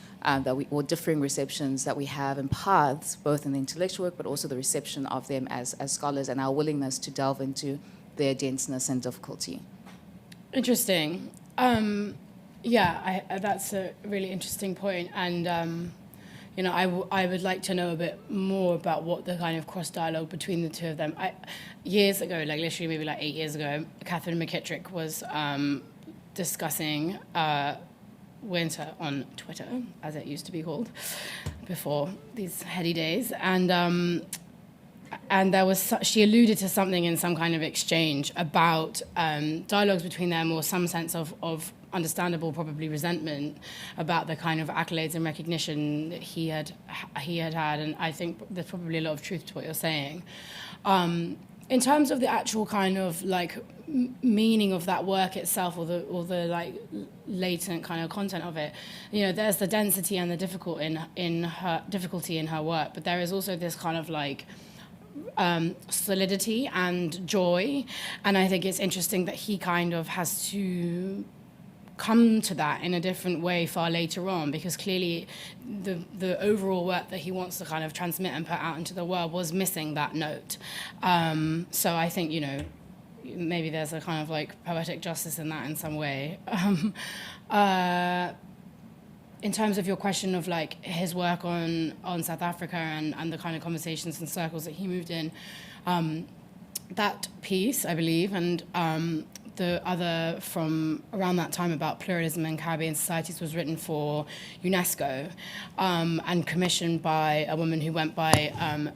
or differing receptions that we have and paths, both in the intellectual work, but also the reception of them as scholars and our willingness to delve into their denseness and difficulty. Interesting. That's a really interesting point. And, you know, I would like to know a bit more about what the kind of cross-dialogue between the two of them. Years ago, like literally maybe like 8 years ago, Catherine McKittrick was discussing Winter on Twitter, as it used to be called before these heady days, and there was she alluded to something in some kind of exchange about dialogues between them, or some sense of understandable probably resentment about the kind of accolades and recognition that he had had, and I think there's probably a lot of truth to what you're saying. In terms of the actual kind of like meaning of that work itself, or the like latent kind of content of it, you know, there's the density and the difficulty in her work, but there is also this kind of like solidity and joy, and I think it's interesting that he kind of has to come to that in a different way far later on, because clearly the overall work that he wants to kind of transmit and put out into the world was missing that note. So I think, you know, maybe there's a kind of like poetic justice in that in some way. In terms of your question of like his work on South Africa and the kind of conversations and circles that he moved in, that piece, I believe, and the other from around that time about pluralism in Caribbean societies was written for UNESCO and commissioned by a woman who went by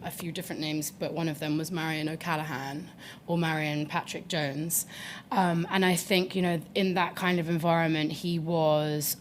a few different names, but one of them was Marion O'Callaghan or Marion Patrick Jones. And I think, you know, in that kind of environment, he was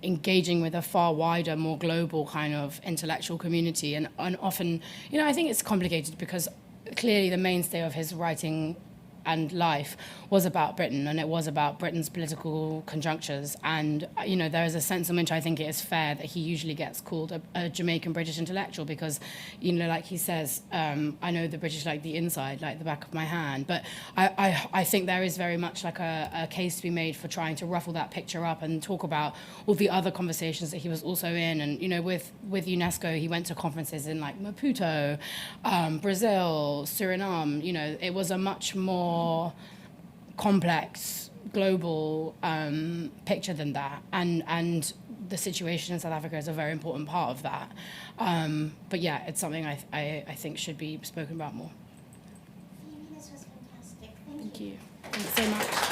engaging with a far wider, more global kind of intellectual community. And often, you know, I think it's complicated because clearly the mainstay of his writing and life was about Britain, and it was about Britain's political conjunctures. And, you know, there is a sense in which I think it is fair that he usually gets called a Jamaican British intellectual because, you know, like he says, I know the British like the inside, like the back of my hand. But I think there is very much like a case to be made for trying to ruffle that picture up and talk about all the other conversations that he was also in. And, you know, with UNESCO, he went to conferences in like Maputo, Brazil, Suriname. You know, it was a much more complex global picture than that, and the situation in South Africa is a very important part of that. But yeah, it's something I think should be spoken about more. Phoebe, this was fantastic. Thank you. Thanks so much.